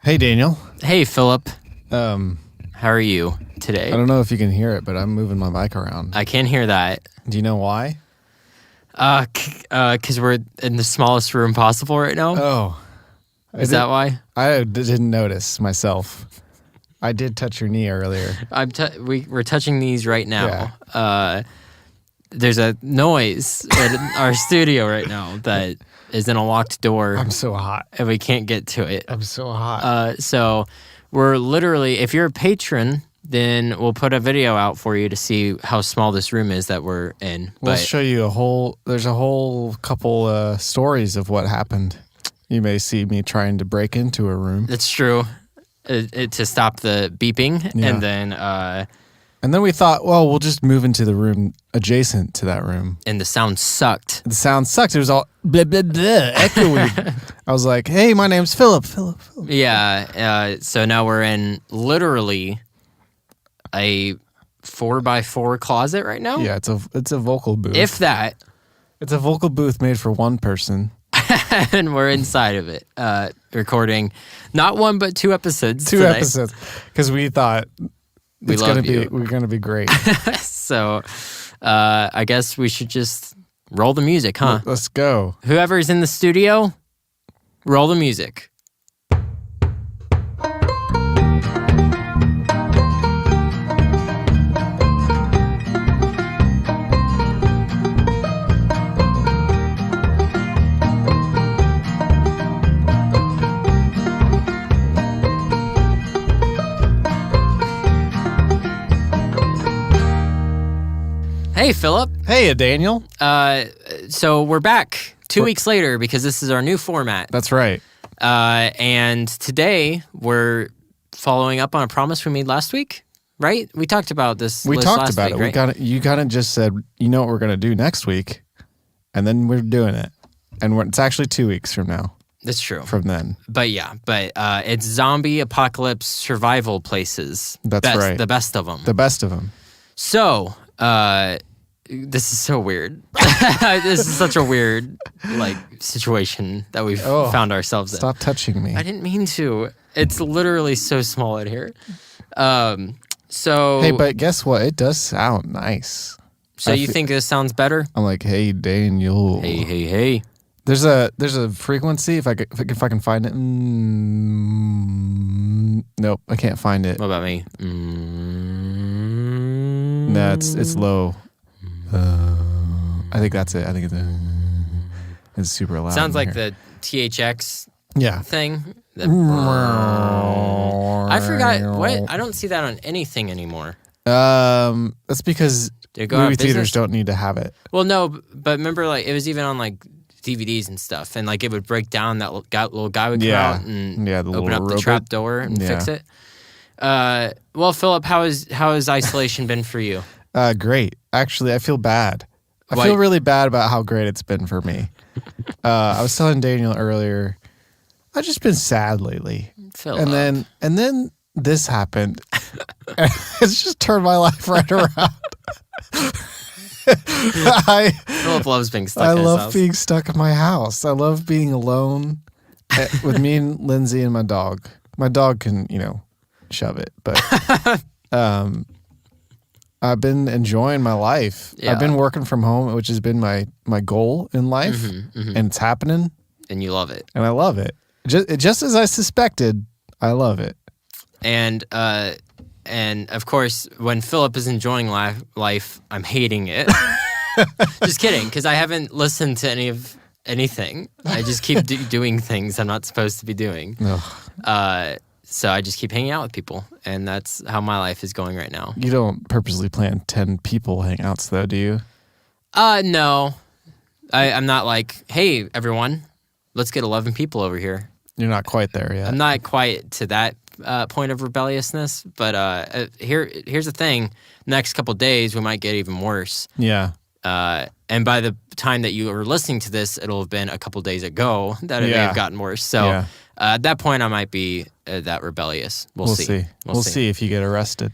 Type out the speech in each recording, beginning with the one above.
Hey, Daniel. Hey, Philip. Um, How are you today? I don't know if you can hear it, but I'm moving my mic around. I can hear that. Do you know why? 'Cause we're in the smallest room possible right now. Oh. Is that why? I didn't notice myself. I did touch your knee earlier. We're touching these right now. Yeah. There's a noise in our studio right now that is in a locked door. I'm so hot. And we can't get to it. I'm so hot. So we're literally, if you're a patron, then we'll put a video out for you to see how small this room is that we're in. We'll show you there's a whole couple stories of what happened. You may see me trying to break into a room. That's true. To stop the beeping. Yeah. And then we thought, well, we'll just move into the room adjacent to that room. And the sound sucked. The sound sucked. It was all blah, blah, blah, echoey. I was like, hey, my name's Philip. Yeah. So now we're in literally a 4x4 closet right now. Yeah, it's a vocal booth. If that. It's a vocal booth made for one person. And we're inside of it, recording not one but two episodes. Two episodes, because we thought we're gonna be great. So, I guess we should just roll the music, huh? Let's go. Whoever's in the studio, roll the music. Hey, Philip. Hey, Daniel. So we're back 2 weeks later because this is our new format. That's right. And today we're following up on a promise we made last week, right? We talked about this. We talked about it. Right? You kind of just said, you know what we're going to do next week, and then we're doing it. And it's actually 2 weeks from now. That's true. From then. But it's zombie apocalypse survival places. That's right. The best of them. The best of them. So, this is so weird. This is such a weird situation that we've found ourselves in. Stop touching me. I didn't mean to. It's literally so small in here. So hey, but guess what? It does sound nice. So you think this sounds better? I'm like, hey, Daniel. Hey. There's a frequency if I can find it. Nope, I can't find it. What about me? No, it's low. I think that's it. I think it's super loud. Sounds like the THX thing. I forgot what. I don't see that on anything anymore. That's because movie theaters don't need to have it. Well, no, but remember, it was even on DVDs and stuff, and it would break down. That little guy would come out and open up the trap door and fix it. Well, Philip, how has isolation been for you? Great. Actually, I feel bad. I feel really bad about how great it's been for me. I was telling Daniel earlier, I've just been sad lately. Philip. And then this happened. It's just turned my life right around. Philip loves being stuck in his house. I love being stuck in my house. I love being alone with me and Lindsay and my dog. My dog can, shove it, but I've been enjoying my life. Yeah. I've been working from home, which has been my goal in life, and it's happening. And you love it. And I love it. Just as I suspected, I love it. And of course, when Philip is enjoying life, I'm hating it. Just kidding, because I haven't listened to anything. I just keep doing things I'm not supposed to be doing. So I just keep hanging out with people, and that's how my life is going right now. You don't purposely plan 10 people hangouts, though, do you? No. I'm not like, hey, everyone, let's get 11 people over here. You're not quite there yet. I'm not quite to that point of rebelliousness, but here's the thing. Next couple of days, we might get even worse. Yeah. And by the time that you are listening to this, it'll have been a couple days ago that it may have gotten worse. So at that point, I might be that rebellious. We'll see. We'll see if you get arrested.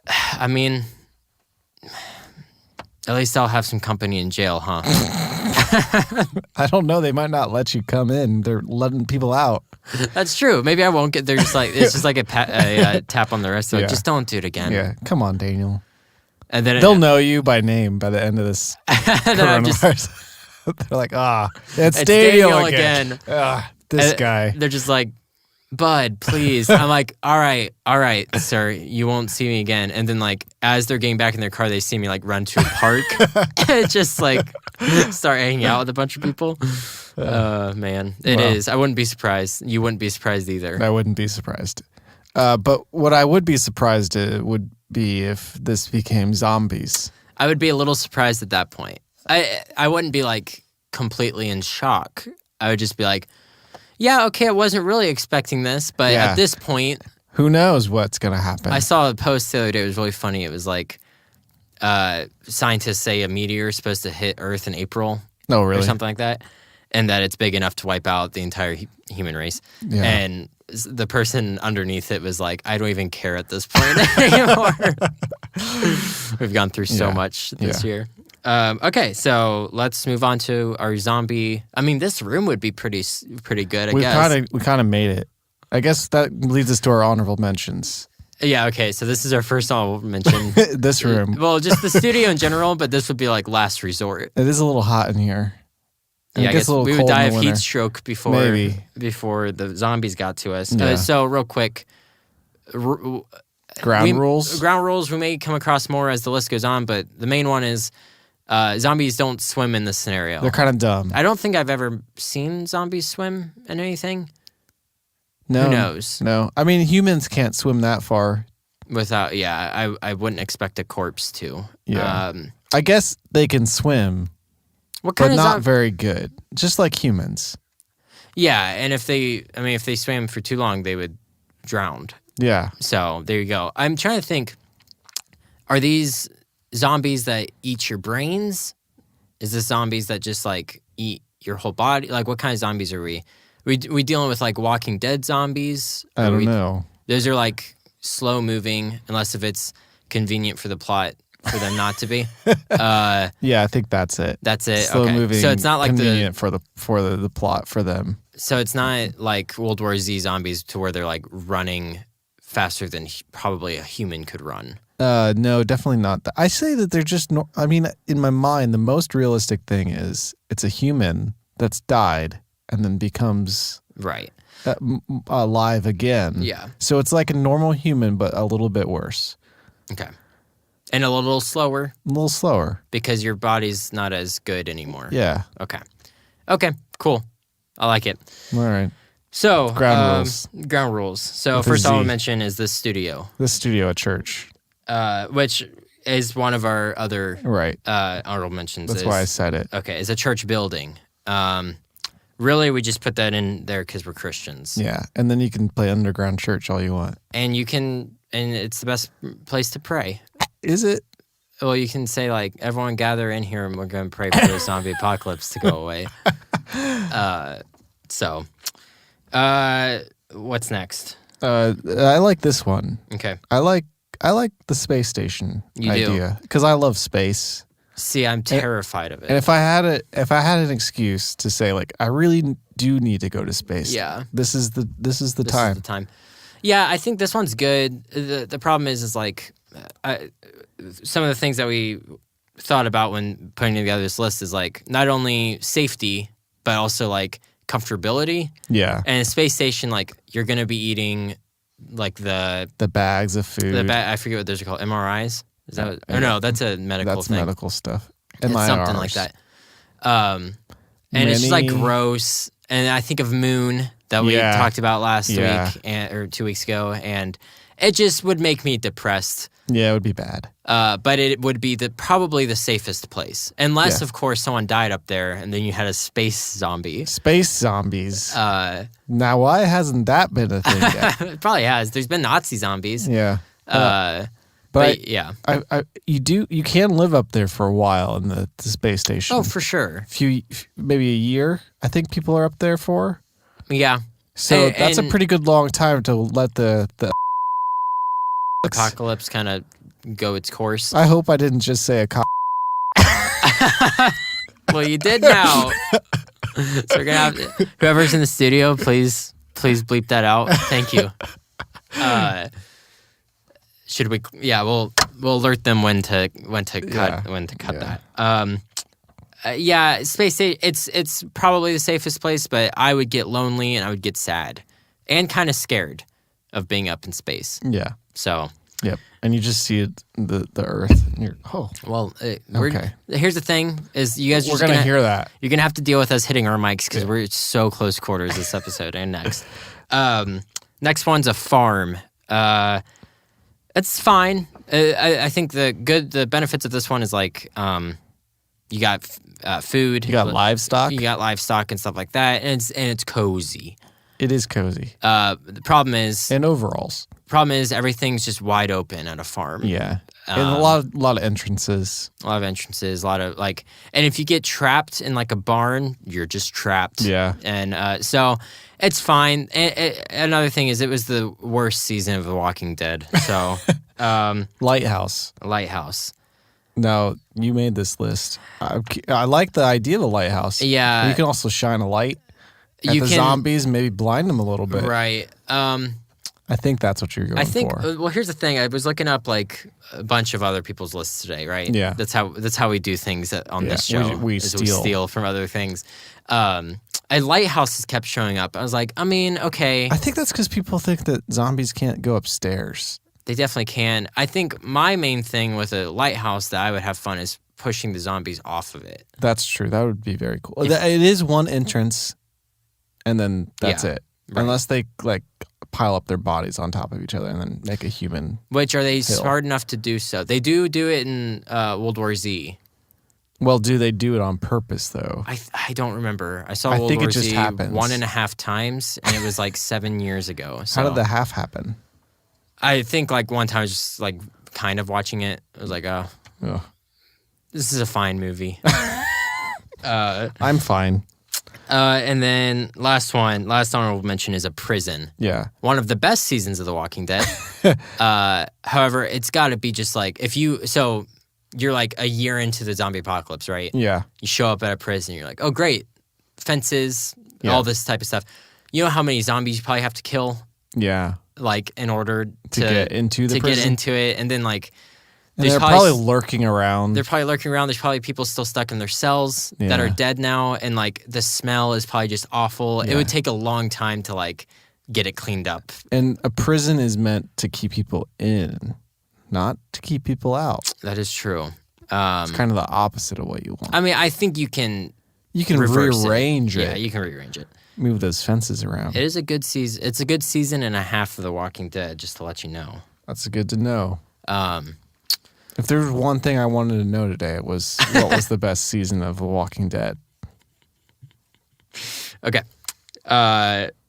I mean, At least I'll have some company in jail, huh? I don't know. They might not let you come in. They're letting people out. That's true. Maybe I won't get. They're just like it's just like a tap on the wrist. Like, just don't do it again. Yeah, come on, Daniel. And then they'll know you by name by the end of this coronavirus. They're like, it's Daniel again. This guy. They're just like, Bud, please. I'm like, all right, sir, you won't see me again. And then like as they're getting back in their car, they see me like run to a park and just like start hanging out with a bunch of people. Man, it is. I wouldn't be surprised. You wouldn't be surprised either. I wouldn't be surprised. But what I would be surprised would be if this became zombies. I would be a little surprised at that point. I wouldn't be like completely in shock. I would just be like, yeah, okay, I wasn't really expecting this, but at this point... Who knows what's going to happen? I saw a post the other day. It was really funny. It was like, scientists say a meteor is supposed to hit Earth in April. Oh, really? Or something like that. And that it's big enough to wipe out the entire human race. Yeah. And the person underneath it was like, I don't even care at this point anymore. We've gone through so much this year. Okay, so let's move on to our zombie. I mean, this room would be pretty good, I guess. We kind of made it. I guess that leads us to our honorable mentions. Yeah, okay, so this is our first honorable mention. This room. Well, just the studio in general, but this would be like last resort. It is a little hot in here. Yeah, I guess we would die of heat stroke before the zombies got to us. Yeah. So real quick, ground rules. Ground rules we may come across more as the list goes on, but the main one is zombies don't swim in this scenario. They're kind of dumb. I don't think I've ever seen zombies swim in anything. No, who knows? No, I mean humans can't swim that far. Without, I wouldn't expect a corpse to. Yeah, I guess they can swim. What kind but of not very good, just like humans. Yeah, and if they swam for too long, they would drown. Yeah. So there you go. I'm trying to think. Are these zombies that eat your brains? Is this zombies that just like eat your whole body? Like, what kind of zombies are we? We dealing with like Walking Dead zombies? I don't know. Those are like slow moving, unless if it's convenient for the plot for them not to be. Yeah, I think that's it. That's it. Slow moving. So it's not like convenient for the plot for them. So it's not like World War Z zombies to where they're like running faster than probably a human could run. No, definitely not. I say that they're just. I mean, in my mind, the most realistic thing is it's a human that's died and then becomes alive again. Yeah. So it's like a normal human, but a little bit worse. Okay. And a little slower. A little slower because your body's not as good anymore. Yeah. Okay. Cool. I like it. All right. So ground rules. Ground rules. So first I'll mention is this studio. This studio at church. Which is one of our other honorable mentions. That's why I said it. Okay, it's a church building. Really, we just put that in there because we're Christians. Yeah, and then you can play underground church all you want. And it's the best place to pray. Is it? Well, you can say like, everyone gather in here and we're going to pray for the zombie apocalypse to go away. What's next? I like this one. Okay. I like the space station idea because I love space. See, I'm terrified of it. And if I had an excuse to say like I really do need to go to space, this is the time. Yeah, I think this one's good. The problem is like some of the things that we thought about when putting together this list is like not only safety but also like comfortability. Yeah. And a space station, like you're gonna be eating like the bags of food. I forget what those are called. MRIs. Is that? Or no, that's a medical thing. That's medical stuff. It's something like that. And it's just like gross. And I think of Moon that we talked about last week or 2 weeks ago, and it just would make me depressed. Yeah, it would be bad. But it would be probably the safest place. Unless, of course, someone died up there and then you had a space zombie. Space zombies. Now, why hasn't that been a thing yet? It probably has. There's been Nazi zombies. Yeah. But yeah. You can live up there for a while in the space station. Oh, for sure. Maybe a year, I think people are up there for. Yeah. So that's a pretty good long time to let the apocalypse kind of go its course. I hope I didn't just say Well, you did now. So we're gonna have whoever's in the studio, please bleep that out. Thank you. Should we? Yeah, we'll alert them when to cut that. Space station. It's probably the safest place, but I would get lonely and I would get sad and kind of scared of being up in space. Yeah. So. Yep. And you just see the Earth. And you're okay. Here's the thing: is you guys we're gonna hear that. You're gonna have to deal with us hitting our mics because we're so close quarters this episode and next. Next one's a farm. It's fine. I think the benefits of this one is like you got food, you got livestock, and stuff like that, and it's cozy. It is cozy. The problem is and overalls. Everything's just wide open at a farm. Yeah. And a lot of entrances. A lot of like, and if you get trapped in like a barn, you're just trapped. Yeah. And so it's fine. Another thing is it was the worst season of The Walking Dead. So Lighthouse. Now, you made this list. I like the idea of a lighthouse. Yeah. You can also shine a light at the zombies and maybe blind them a little bit. Right. I think that's what you're going for. Well, here's the thing. I was looking up like a bunch of other people's lists today, right? Yeah. That's how we do things on this show. We steal from other things. A lighthouse has kept showing up. I was like, I mean, okay. I think that's because people think that zombies can't go upstairs. They definitely can. I think my main thing with a lighthouse that I would have fun is pushing the zombies off of it. That's true. That would be very cool. It is one entrance, and then that's it. Right. Unless they like pile up their bodies on top of each other and then make a human. Which are they hill. smart enough to do so? They do it in World War Z. Well, do they do it on purpose though? I don't remember. I saw World War Z happens 1.5 times, and it was like 7 years ago. So. How did the half happen? I think like one time I was just like kind of watching it. I was like, oh. This is a fine movie. I'm fine. And then last honorable mention is a prison. Yeah. One of the best seasons of The Walking Dead. However, it's got to be just like you're like a year into the zombie apocalypse, right? Yeah. You show up at a prison, you're like, oh great, fences, all this type of stuff. You know how many zombies you probably have to kill? Yeah. Like in order to get into the prison? Get into it, and then like. And they're probably lurking around. There's probably people still stuck in their cells that are dead now, and like the smell is probably just awful. Yeah. It would take a long time to like get it cleaned up. And a prison is meant to keep people in, not to keep people out. That is true. It's kind of the opposite of what you want. I mean, I think you can rearrange it. Yeah, you can rearrange it. Move those fences around. It is a good season. It's a good season and a half of The Walking Dead, just to let you know. That's good to know. If there was one thing I wanted to know today, it was what was the best season of The Walking Dead. Okay.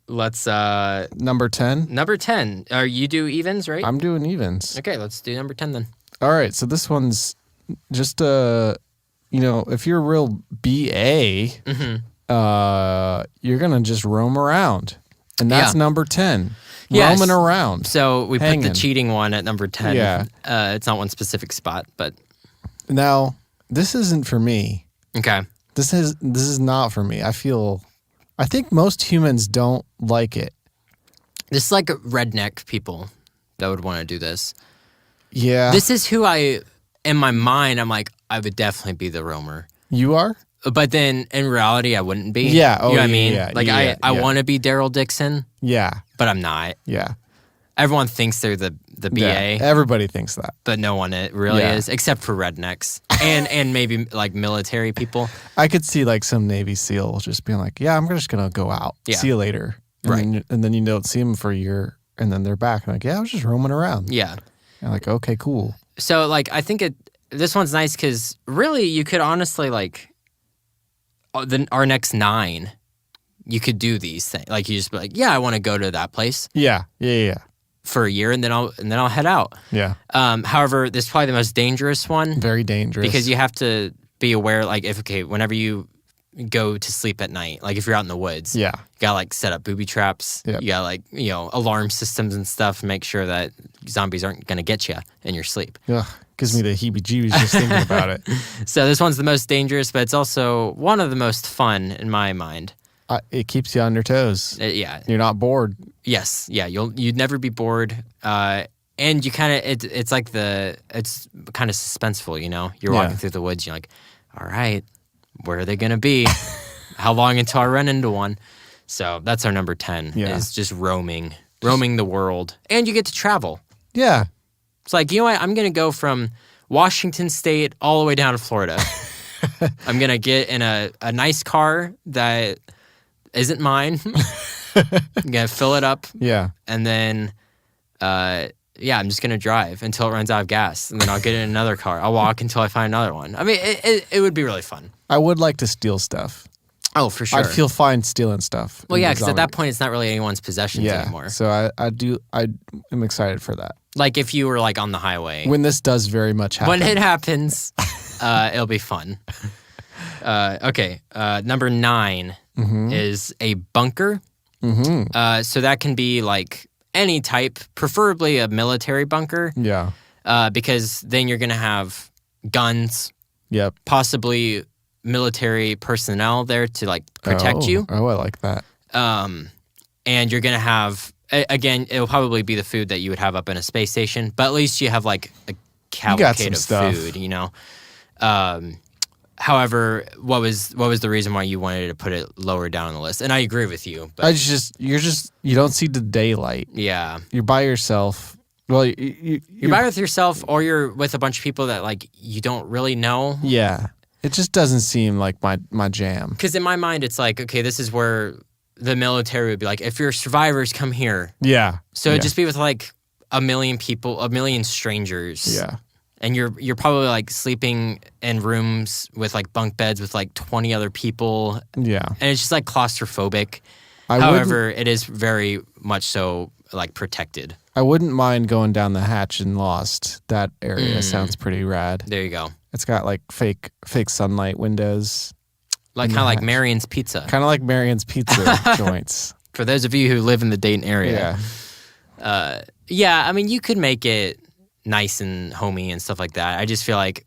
Let's number 10? Number 10. You do evens, right? I'm doing evens. Okay, let's do number 10 then. All right, so this one's just if you're a real BA, you're gonna just roam around. And that's number 10. Yes. Roaming around. So we put the cheating one at number 10. Yeah. It's not one specific spot, but now this isn't for me. Okay. This is not for me. I think most humans don't like it. This is like redneck people that would want to do this. Yeah. This is who in my mind, I'm like, I would definitely be the roamer. You are? But then in reality, I wouldn't be. Yeah. Oh, you know what I mean? Yeah, like I want to be Daryl Dixon. Yeah. But I'm not. Yeah. Everyone thinks they're the BA. Yeah, everybody thinks that. But no one really is, except for rednecks and maybe like military people. I could see like some Navy SEAL just being like, yeah, I'm just going to go out. Yeah. See you later. And then you don't see them for a year and then they're back. And like, yeah, I was just roaming around. Yeah. And like, okay, cool. So like, I think this one's nice because really you could honestly like, our next 9, you could do these things. Like you just be like, yeah, I want to go to that place. Yeah. For a year, and then I'll head out. Yeah. However, this is probably the most dangerous one. Very dangerous. Because you have to be aware, like whenever you go to sleep at night. Like if you're out in the woods, Yeah. you gotta like set up booby traps. Yep. You gotta like, alarm systems and stuff to make sure that zombies aren't gonna get you in your sleep. Ugh, gives me the heebie-jeebies just thinking about it. So this one's the most dangerous, but it's also one of the most fun in my mind. It keeps you on your toes. Yeah. You're not bored. Yes. Yeah. You'd never be bored. And you kind of it's kind of suspenseful. You're walking through the woods. You're like, all right, where are they gonna be? How long until I run into one? So that's our number 10. Yeah. Is just roaming the world, and you get to travel. Yeah. It's like, you know what? I'm gonna go from Washington State all the way down to Florida. I'm gonna get in a nice car that isn't mine. I'm gonna fill it up. Yeah. And then, I'm just gonna drive until it runs out of gas, and then I'll get in another car. I'll walk until I find another one. I mean, it would be really fun. I would like to steal stuff. Oh, for sure. I'd feel fine stealing stuff. Well, yeah, because at that point, it's not really anyone's possessions anymore. So I am excited for that. Like if you were like on the highway. When this does very much happen. When it happens, it'll be fun. Okay, number 9 is a bunker. So that can be like any type, preferably a military bunker. Yeah. Because then you're going to have guns. Yep. Possibly military personnel there to like protect you. Oh, I like that. And you're going to have, again, it'll probably be the food that you would have up in a space station, but at least you have like a cavalcade of stuff. food, However, what was the reason why you wanted to put it lower down on the list? And I agree with you. But you don't see the daylight. Yeah. You're by yourself. Well, you're by with yourself, or you're with a bunch of people that like you don't really know. Yeah. It just doesn't seem like my jam. Because in my mind, it's like, okay, this is where the military would be like, if you're survivors, come here. Yeah. So it'd just be with like a million people, a million strangers. Yeah. And you're probably like sleeping in rooms with like bunk beds with like 20 other people. Yeah. And it's just like claustrophobic. However, it is very much so like protected. I wouldn't mind going down the hatch in Lost. That area sounds pretty rad. There you go. It's got like fake sunlight windows. Like kind of like Marion's Pizza. Kind of like Marion's Pizza joints. For those of you who live in the Dayton area. Yeah. I mean, you could make it nice and homey and stuff like that. I just feel like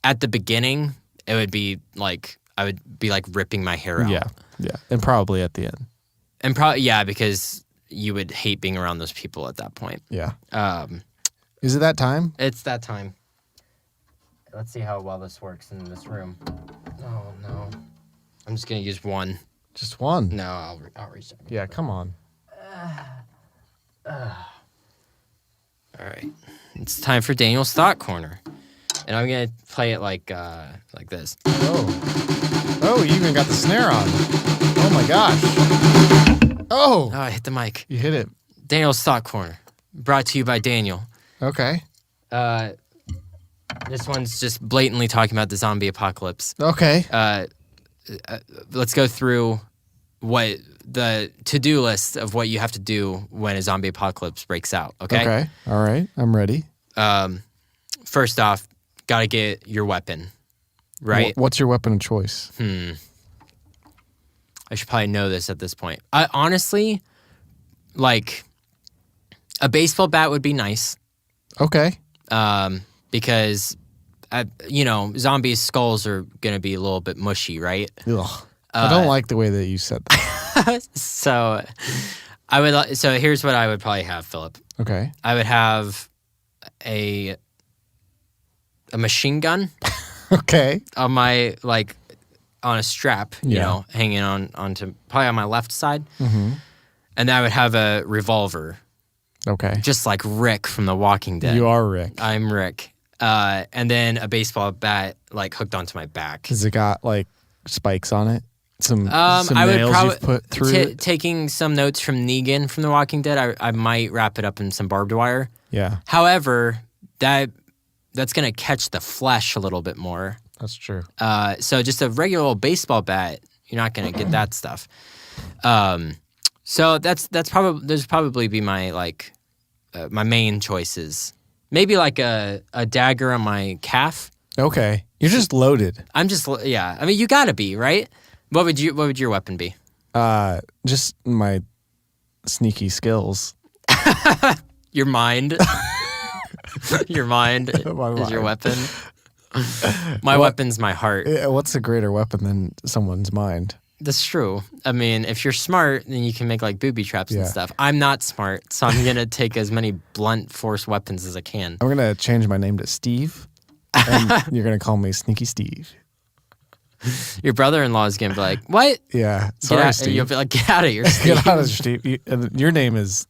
at the beginning, it would be like, I would be like ripping my hair out. Yeah. Yeah. And probably at the end. And because you would hate being around those people at that point. Yeah. Is it that time? It's that time. Let's see how well this works in this room. Oh, no. I'm just going to use one. Just one? No, I'll reset. Yeah, come on. All right. It's time for Daniel's Thought Corner. And I'm going to play it like this. Oh, you even got the snare on. Oh, my gosh. Oh, I hit the mic. You hit it. Daniel's Thought Corner. Brought to you by Daniel. Okay. This one's just blatantly talking about the zombie apocalypse. Okay. Let's go through what the to-do list of what you have to do when a zombie apocalypse breaks out, okay? Okay. All right. I'm ready. First off, got to get your weapon, right? What's your weapon of choice? I should probably know this at this point. I honestly, like, a baseball bat would be nice. Okay. Because, zombies' skulls are going to be a little bit mushy, right? Ugh. I don't like the way that you said that. So here's what I would probably have, Philip. Okay. I would have a machine gun. Okay. On my, like, on a strap, hanging onto probably on my left side. Mm-hmm. And then I would have a revolver. Okay. Just like Rick from The Walking Dead. You are Rick. I'm Rick. And then a baseball bat, like, hooked onto my back. Has it got, like, spikes on it? Some I would nails you've put through it? Taking some notes from Negan from The Walking Dead, I might wrap it up in some barbed wire. Yeah. However, that's going to catch the flesh a little bit more. That's true. So just a regular old baseball bat, you're not going to get that stuff. So those probably be my, like, my main choices. Maybe like a dagger on my calf. Okay. You're just loaded. I'm just, yeah. I mean, you gotta be, right? What would your weapon be? Just my sneaky skills. Your mind. Your mind is your weapon. My weapon's my heart. What's a greater weapon than someone's mind? That's true. I mean, if you're smart, then you can make like booby traps and stuff. I'm not smart, so I'm going to take as many blunt force weapons as I can. I'm going to change my name to Steve, and you're going to call me Sneaky Steve. Your brother-in-law is going to be like, what? Yeah. Sorry, Steve. You'll be like, get out of here, Steve. Get out of here, Steve. Your name is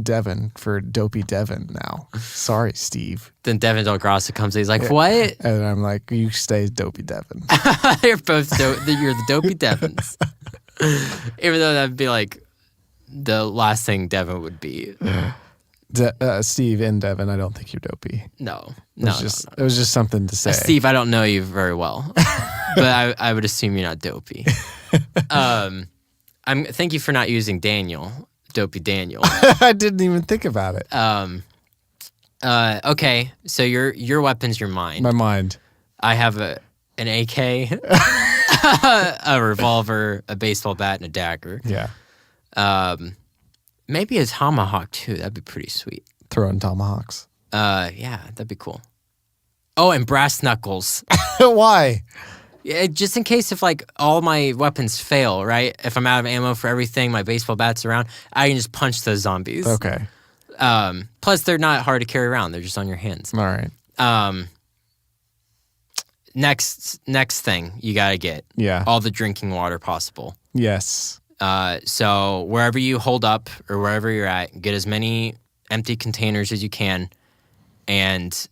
Devin for Dopey Devin now. Sorry, Steve. Then Devin Del Grosso comes in. He's like, what? And I'm like, you stay Dopey Devin. You're both you're the Dopey Devins. Even though that'd be like the last thing Devin would be. Steve and Devin, I don't think you're dopey. No. It was just something to say. Steve, I don't know you very well, but I would assume you're not dopey. Thank you for not using Daniel. Dopey Daniel. I didn't even think about it. Okay, so your weapon's your mind. My mind. I have an AK, a revolver, a baseball bat, and a dagger. Yeah. Maybe a tomahawk too. That'd be pretty sweet. Throwing tomahawks. Yeah, that'd be cool. Oh, and brass knuckles. Why? Yeah, just in case if like all my weapons fail, right? If I'm out of ammo for everything, my baseball bat's around, I can just punch those zombies. Okay. Plus, they're not hard to carry around; they're just on your hands. All right. Next thing you gotta get. Yeah. All the drinking water possible. Yes. So wherever you hold up or wherever you're at, get as many empty containers as you can, and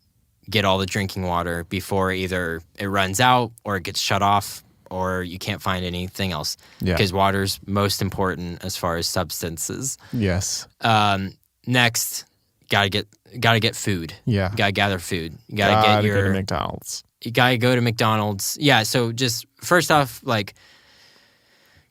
get all the drinking water before either it runs out or it gets shut off or you can't find anything else. Yeah. Because water's most important as far as substances. Yes. Next, gotta get food. Yeah. Gotta gather food. You Gotta gotta get go to McDonald's. You gotta go to McDonald's. Yeah. So just first off, like,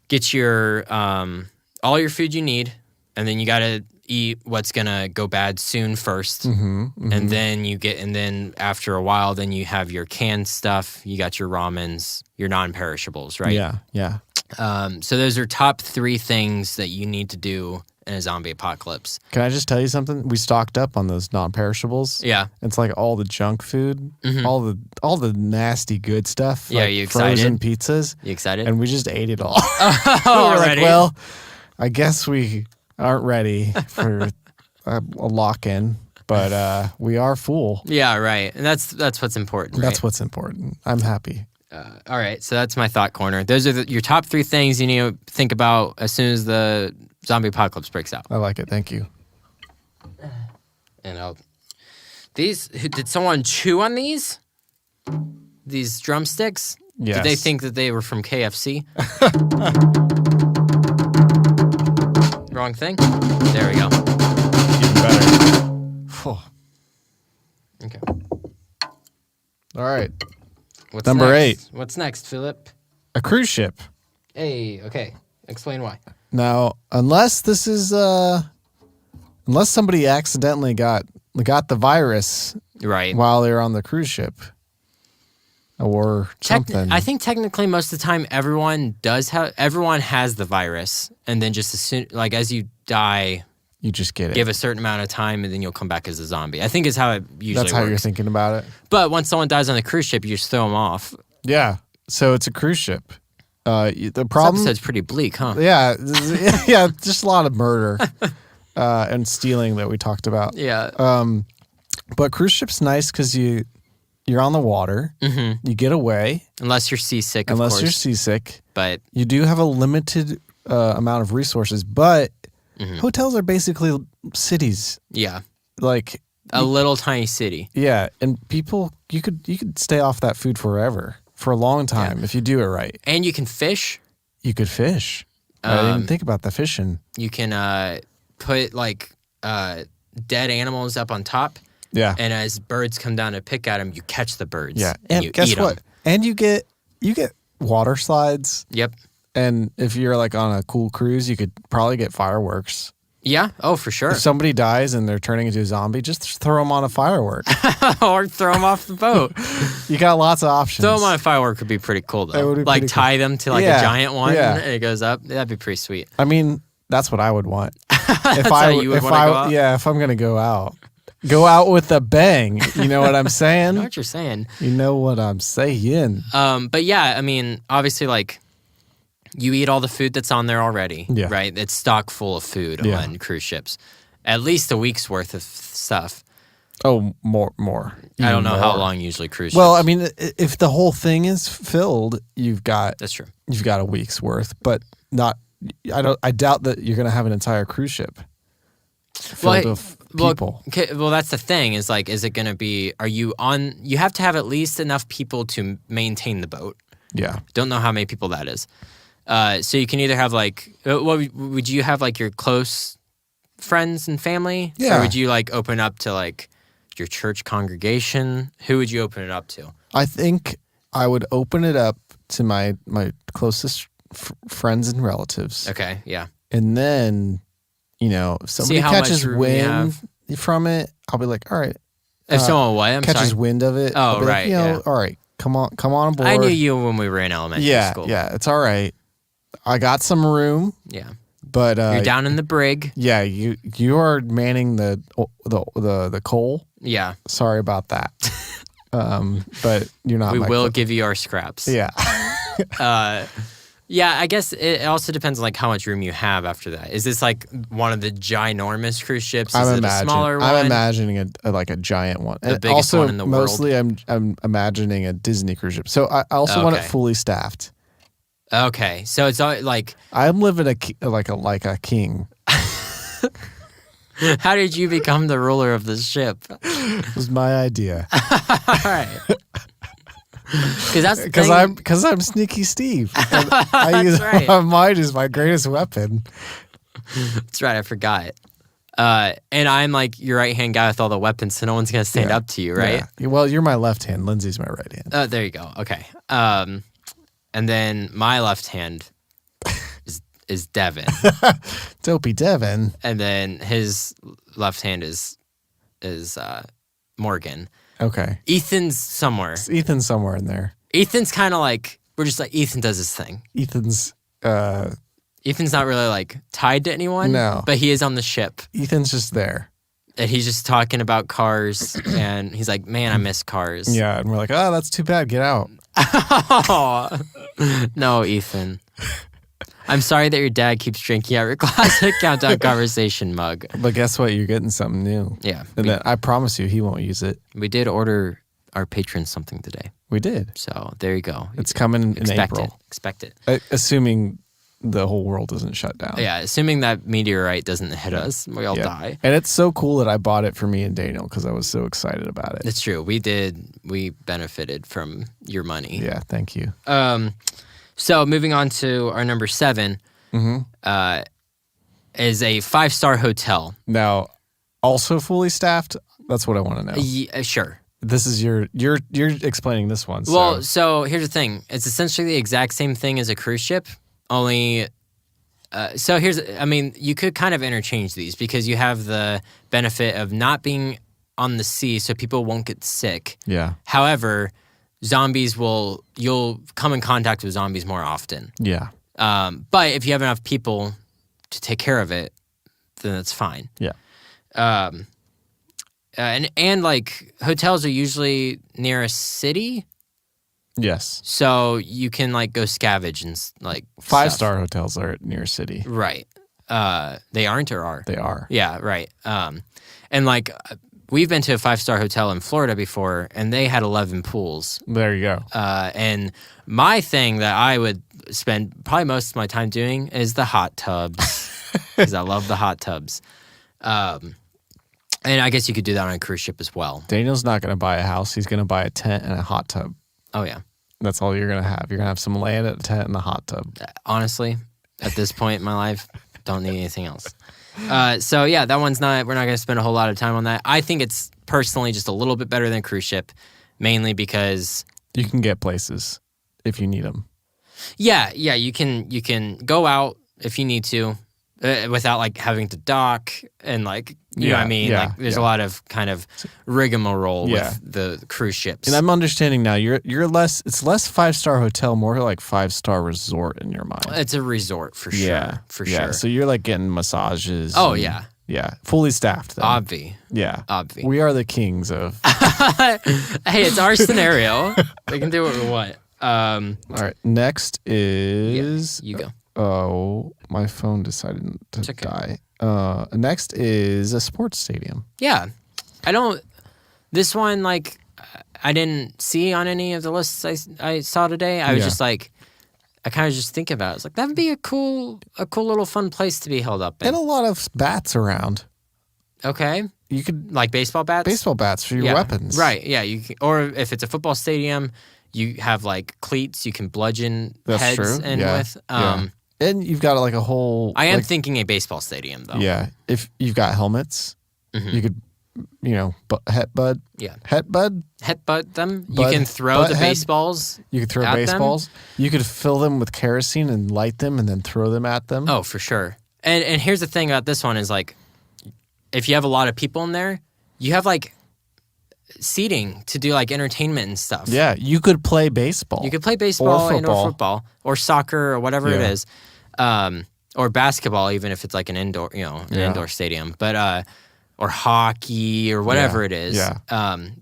get your all your food you need, and then you gotta eat what's gonna go bad soon first, and then after a while, then you have your canned stuff. You got your ramens, your non-perishables, right? Yeah. So those are top 3 things that you need to do in a zombie apocalypse. Can I just tell you something? We stocked up on those non-perishables. Yeah. It's like all the junk food, all the nasty good stuff. Yeah, like you excited? Frozen pizzas. You excited? And we just ate it all. Oh, we were already? like, well, I guess we aren't ready for a lock-in, but we are full. Yeah, right. And that's what's important. Right? That's what's important. I'm happy. All right, so that's my thought corner. Those are your top 3 things you need to think about as soon as the zombie apocalypse breaks out. I like it. Thank you. And did someone chew on these? These drumsticks? Yes. Did they think that they were from KFC? Wrong thing? There we go. Even better. Okay. All right. What's Number next? 8. What's next, Philip? A cruise ship. Hey, okay. Explain why. Now, unless somebody accidentally got the virus Right. while they were on the cruise ship or something. I think technically most of the time everyone has the virus, and then just as you die, you just get it. give a certain amount of time, and then you'll come back as a zombie. I think is how it usually That's how works. you're thinking about it. But once someone dies on the cruise ship, you just throw them off. Yeah. So it's a cruise ship. The This problem. episode's pretty bleak, huh? Yeah, yeah, just a lot of murder and stealing that we talked about. Yeah. But cruise ship's nice because you're on the water. Mm-hmm. You get away. Unless you're seasick, of Unless course. you're seasick. But You do have a limited amount of resources, but hotels are basically cities. yeah, Like a little tiny city. yeah, and people you could stay off that food forever for a long time if you do it right. And you can fish. You could fish. I didn't even think about the fishing. You can put like dead animals up on top. Yeah. And as birds come down to pick at them, you catch the birds. Yeah. And you guess eat what? them. And you get water slides. Yep. And if you're like on a cool cruise, you could probably get fireworks. Yeah. Oh, for sure. If somebody dies and they're turning into a zombie, just throw them on a firework. Or throw them off the boat. You got lots of options. Throw them on a firework would be pretty cool, though. It would be like pretty tie them to like Yeah, a giant one yeah. and it goes up. That'd be pretty sweet. I mean, that's what I would want. That's how you would want to go out? Yeah, if I'm going to go out. Go out with a bang. You know what I'm I saying? know what you're saying. You know what I'm saying. But yeah, I mean, obviously, like, you eat all the food that's on there already, Yeah. right? It's stock full of food Yeah. on cruise ships. At least a week's worth of stuff. Oh, more. I don't know Even how more. long usually cruise ships. Well, I mean, if the whole thing is filled, you've got That's true. a week's worth, but not. I doubt that you're going to have an entire cruise ship filled with people. Well, that's the thing is like, is it going to be, you have to have at least enough people to maintain the boat. Yeah. Don't know how many people that is. So you can either have like, what would you have like your close friends and family? Yeah. Or would you like open up to like your church congregation? Who would you open it up to? I think I would open it up to my closest friends and relatives. Okay, yeah. And then, if somebody how catches much room you wind from it, I'll be like, all right. If someone what? I'm catches sorry. wind of it. Oh, I'll be like, right, yeah. all right, come on board. I knew you when we were in elementary school. Yeah, it's all right. I got some room, Yeah. but You're down in the brig. yeah, you are manning the coal. Yeah. Sorry about that. But you're not. We my will give you our scraps. Yeah. Yeah, I guess it also depends on like how much room you have after that. Is this like one of the ginormous cruise ships? Is it a smaller one? I'm imagining a giant one. The And biggest also, one in the world? mostly I'm imagining a Disney cruise ship. So I also want it Okay. fully staffed. Okay, so it's like, I'm living like a king. how did you become the ruler of this ship? It was my idea. All right. Because that's the thing. Because I'm Sneaky Steve. And I That's use right. my mind is my greatest weapon. That's right, I forgot. And I'm like your right-hand guy with all the weapons, so no one's going to stand up to you, right? Yeah. Well, you're my left hand. Lindsay's my right hand. Oh, there you go. Okay. And then my left hand is Devin. Dopey Devin. And then his left hand is Morgan. Okay. Ethan's somewhere. Ethan's somewhere in there. Ethan's kind of like, we're just like, Ethan does his thing. Ethan's Ethan's not really like tied to anyone. No. But he is on the ship. Ethan's just there. And he's just talking about cars. And he's like, man, I miss cars. Yeah, and we're like, oh, that's too bad. Get out. Oh, no, Ethan. I'm sorry that your dad keeps drinking out your classic countdown conversation mug. But guess what? You're getting something new. Yeah. And then I promise you he won't use it. We did order our patrons something today. We did. So there you go. It's coming in April. Expect it. Assuming the whole world doesn't shut down. Yeah, assuming that meteorite doesn't hit us, we all die. And it's so cool that I bought it for me and Daniel because I was so excited about it. It's true. We benefited from your money. Yeah, thank you. So moving on to our number 7, is a 5-star hotel. Now, also fully staffed? That's what I want to know. Yeah, sure. This is you're explaining this one. Well, so here's the thing. It's essentially the exact same thing as a cruise ship, only you could kind of interchange these because you have the benefit of not being on the sea so people won't get sick. Yeah. However, you'll come in contact with zombies more often. Yeah. But if you have enough people to take care of it, then that's fine. Yeah. And like hotels are usually near a city, Yes. so you can like go scavenge and like 5-star hotels are near a city. Right. They aren't or are? They are. Yeah, right. And like we've been to a 5-star hotel in Florida before, and they had 11 pools. There you go. And my thing that I would spend probably most of my time doing is the hot tubs, because I love the hot tubs. And I guess you could do that on a cruise ship as well. Daniel's not going to buy a house. He's going to buy a tent and a hot tub. Oh, yeah. That's all you're going to have. You're going to have some land, a tent, and a hot tub. Honestly, at this point in my life, don't need anything else. So, yeah, that one's we're not going to spend a whole lot of time on that. I think it's personally just a little bit better than a cruise ship, mainly because... You can get places if you need them. Yeah, you can go out if you need to, without like having to dock and like you know what I mean. Like there's a lot of kind of rigmarole with the cruise ships. And I'm understanding now. You're less. It's less 5-star hotel, more like 5-star resort in your mind. It's a resort for sure. Yeah, for sure. So you're like getting massages. Oh yeah. Yeah, fully staffed. Then. Yeah. Obvi. We are the kings of. Hey, it's our scenario. We can do what we want. All right. Next is. You go. Oh, my phone decided to die. Next is a sports stadium. Yeah, This one, like, I didn't see on any of the lists I saw today. I was just like. I kind of just think about it. It's like that would be a cool little fun place to be held up in. And a lot of bats around. Okay. You could like baseball bats? Baseball bats for your weapons. Right. Yeah, you can, or if it's a football stadium, you have like cleats you can bludgeon heads in with. And you've got like a whole I am thinking a baseball stadium though. Yeah. If you've got helmets, you could headbutt. Yeah. Headbutt them. You can throw the baseballs. You could throw baseballs. Them. You could fill them with kerosene and light them and then throw them at them. Oh, for sure. And here's the thing about this one is like, if you have a lot of people in there, you have like seating to do like entertainment and stuff. Yeah, you could play baseball. You could play baseball or football or soccer or whatever it is, or basketball even if it's like an indoor, indoor stadium. But or hockey or whatever it is. Yeah.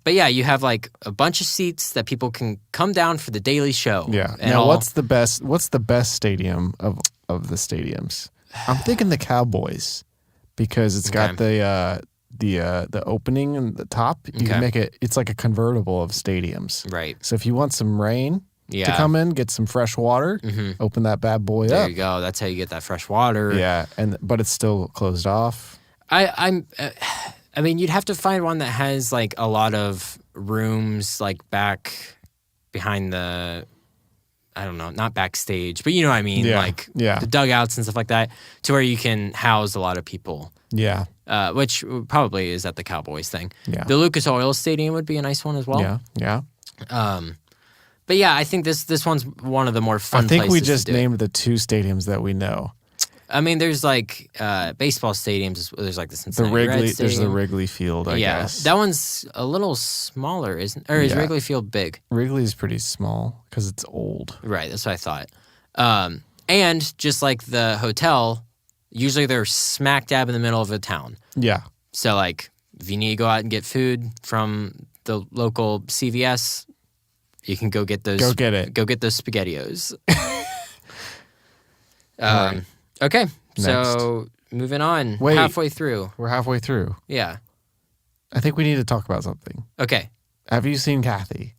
But yeah, you have like a bunch of seats that people can come down for the daily show. Yeah. And now what's the best stadium of the stadiums? I'm thinking the Cowboys because it's got the opening in the top. You can make it's like a convertible of stadiums. Right. So if you want some rain to come in, get some fresh water, open that bad boy up. There you go. That's how you get that fresh water. Yeah. But it's still closed off. I mean, you'd have to find one that has like a lot of rooms like back behind the, I don't know, not backstage, but you know what I mean? Like the dugouts and stuff like that to where you can house a lot of people. Yeah. Which probably is at the Cowboys thing. Yeah. The Lucas Oil Stadium would be a nice one as well. Yeah. Yeah. But yeah, I think this one's one of the more fun places. I think we just named the 2 stadiums that we know. I mean, there's like baseball stadiums. There's like the Cincinnati Reds Stadium. There's the Wrigley Field, I guess. That one's a little smaller, isn't? Or is Wrigley Field big? Wrigley's pretty small because it's old. Right, that's what I thought. And just like the hotel, usually they're smack dab in the middle of a town. Yeah. So like, if you need to go out and get food from the local CVS, you can go get those. Go get it. Go get those SpaghettiOs. Right. Okay, so moving on. Wait, halfway through. We're halfway through. Yeah. I think we need to talk about something. Okay. Have you seen Kathy?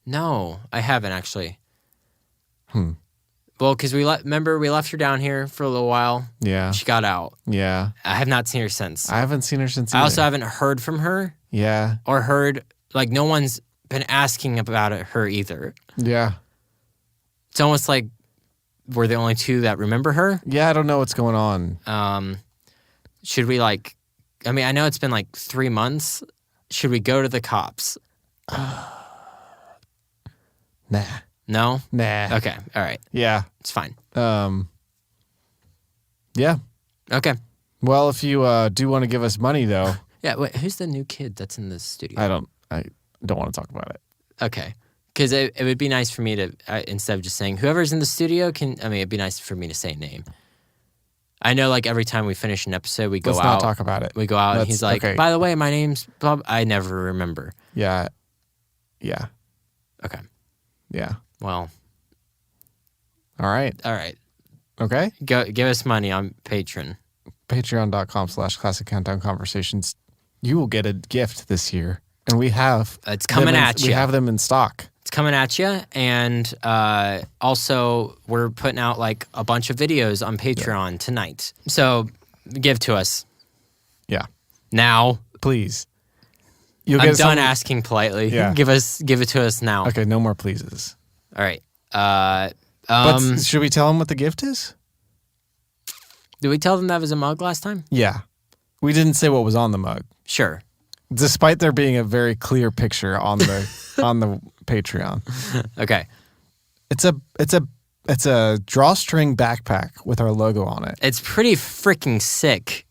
No, I haven't actually. Well, because remember we left her down here for a little while. Yeah. She got out. Yeah. I have not seen her since. I haven't seen her since. I also haven't heard from her. Yeah. Or heard no one's been asking about her either. Yeah. It's almost like we're the only 2 that remember her. Yeah, I don't know what's going on. Should we I know it's been 3 months. Should we go to the cops? Nah. No? Nah. Okay. All right. Yeah. It's fine. Yeah. Okay. Well, if you do want to give us money, though. Yeah. Wait, who's the new kid that's in the studio? I don't want to talk about it. Okay. Because it would be nice for me to, instead of just saying, whoever's in the studio it'd be nice for me to say a name. I know, every time we finish an episode, we go out. Let's not talk about it. We go out and he's like, by the way, my name's Bob. I never remember. Yeah. Yeah. Okay. Yeah. Well. All right. Okay. Give us money on Patreon. Patreon.com/Classic Countdown Conversations. You will get a gift this year. And we have... It's coming at you. We have them in stock. It's coming at you. And also, we're putting out a bunch of videos on Patreon tonight. So, give to us. Yeah. Now. Please. I'm done asking politely. Yeah. Give it to us now. Okay, no more pleases. All right. But should we tell them what the gift is? Did we tell them that was a mug last time? Yeah. We didn't say what was on the mug. Sure. Despite there being a very clear picture on the on the Patreon. Okay. It's a It's a drawstring backpack with our logo on it. It's pretty freaking sick.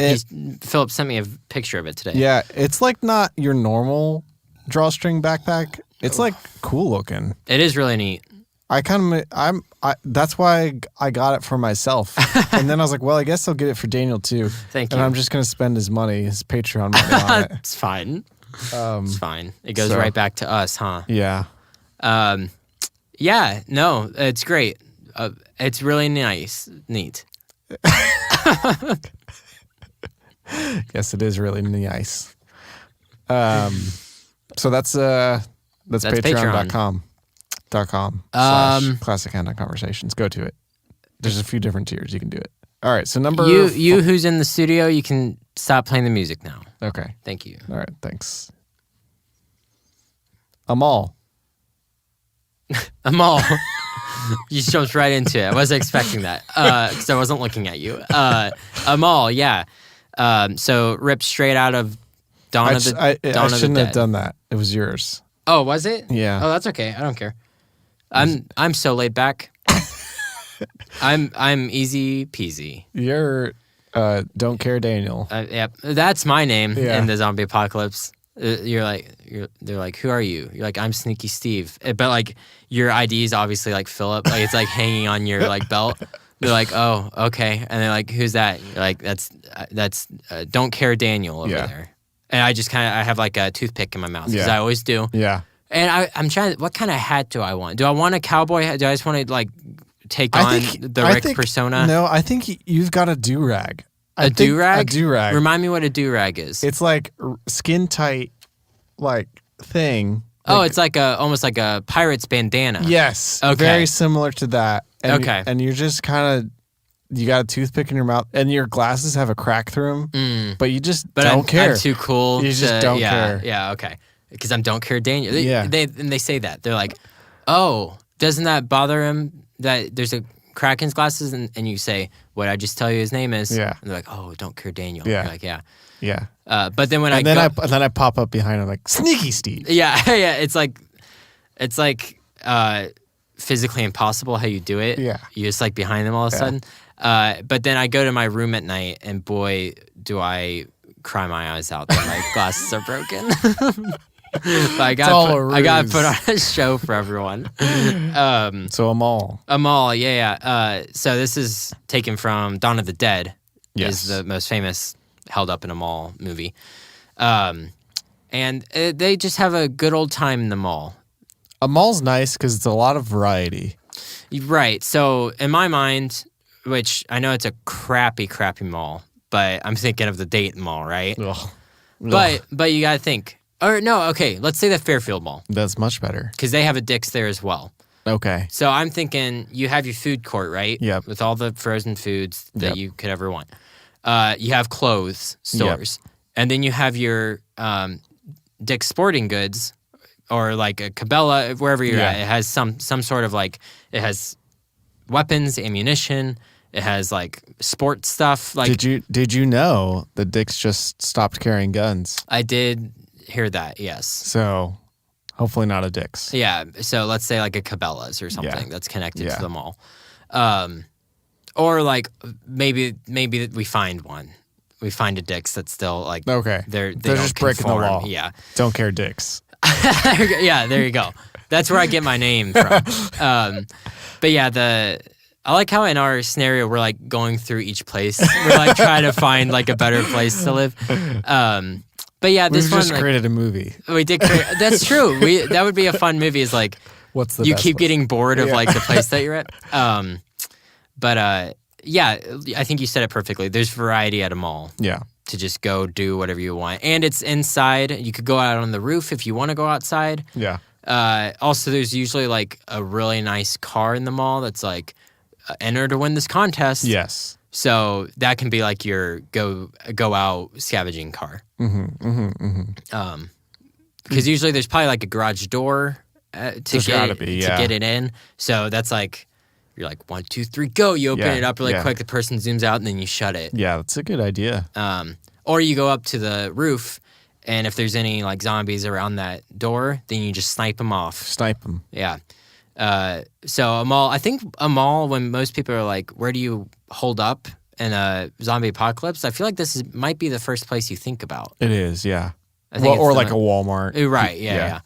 Philip sent me a picture of it today. Yeah, it's like not your normal drawstring backpack. It's like cool looking. It is really neat. That's why I got it for myself. And then I was like, well, I guess I'll get it for Daniel too. Thank you. And I'm just going to spend his money, his Patreon money on it. It's fine. It's fine. It goes right back to us, huh? Yeah. Yeah, no, it's great. It's really neat. Yes, it is really nice. So that's patreon.com. /classic hand-on conversations. Go to it. There's a few different tiers. You can do it. All right. So you who's in the studio, you can stop playing the music now. Okay. Thank you. All right. Thanks. Amal. You jumped right into it. I wasn't expecting that because I wasn't looking at you. Amal, yeah. So ripped straight out of Dawn of the Dead. I shouldn't have done that. It was yours. Oh, was it? Yeah. Oh, that's okay. I don't care. I'm so laid back. I'm easy peasy. You're Don't Care Daniel. Yep, that's my name in the zombie apocalypse. They're like, who are you? You're like, I'm Sneaky Steve. But like, your ID is obviously like Philip. Like it's like hanging on your like belt. They're like, oh, okay. And they're like, who's that? You're like, that's Don't Care Daniel over there. And I just I have like a toothpick in my mouth because I always do. Yeah. And I'm trying. What kind of hat do I want? Do I want a cowboy hat? Do I just want to like take on the Rick persona? No, I think you've got a do-rag. A do-rag? A do-rag. Remind me what a do-rag is. It's like skin tight, like thing. Oh, it's like almost like a pirate's bandana. Yes. Okay. Very similar to that. And okay. And you're just you got a toothpick in your mouth, and your glasses have a crack through them, but you just don't care. I'm too cool. You just don't care. Yeah, okay. Because I'm Don't Care Daniel. Yeah. They say that. They're like, oh, doesn't that bother him that there's a crack in his glasses? And you say, what I just tell you his name is? Yeah. And they're like, oh, Don't Care Daniel. Yeah. You're like, yeah. Yeah. But then when then I pop up behind him like, Sneaky Steve. Yeah, yeah. It's like physically impossible how you do it. Yeah. You just like behind them all of a sudden. But then I go to my room at night, and boy, do I cry my eyes out that my glasses are broken. But I got put on a show for everyone. So Amal, yeah. So this is taken from Dawn of the Dead. Yes. Is the most famous held up in a mall movie. And they just have a good old time in the mall. A mall's nice because it's a lot of variety. Right. So in my mind, which I know it's a crappy mall, but I'm thinking of the Dayton Mall, right? Ugh. But you got to think. Or no, okay, let's say the Fairfield Mall. That's much better. Because they have a Dick's there as well. Okay. So I'm thinking you have your food court, right? Yep. With all the frozen foods that you could ever want. You have clothes stores. Yep. And then you have your Dick's Sporting Goods or like a Cabela, wherever you're at. It has some sort of like, it has weapons, ammunition. It has like sports stuff. Like, did you know that Dick's just stopped carrying guns? I did hear that, yes. So hopefully not a Dick's. Yeah. So let's say like a Cabela's or something that's connected to the mall. Or like maybe we find one. We find a Dick's that's still like they're just breaking the law. Yeah. Don't care Dick's. Yeah, there you go. That's where I get my name from. But yeah, I like how in our scenario we're like going through each place. We're like trying to find like a better place to live. But yeah, this We've one just created a movie. We did create. That's true. That would be a fun movie. Is like you keep getting bored of like the place that you're at. But yeah, I think you said it perfectly. There's variety at a mall. Yeah. To just go do whatever you want, and it's inside. You could go out on the roof if you want to go outside. Yeah. Also, there's usually like a really nice car in the mall that's like enter to win this contest. Yes. So that can be like your go out scavenging car. Because usually there's probably like a garage door to get it in. So that's like you're like 1, 2, 3, go. You open it up really quick. The person zooms out and then you shut it. Yeah, that's a good idea. Or you go up to the roof, and if there's any like zombies around that door, then you just snipe them off. Snipe them. Yeah. So a mall, I think a mall, when most people are like, where do you hold up in a zombie apocalypse? I feel like might be the first place you think about. It is, yeah. I think Or like a Walmart. Right, yeah.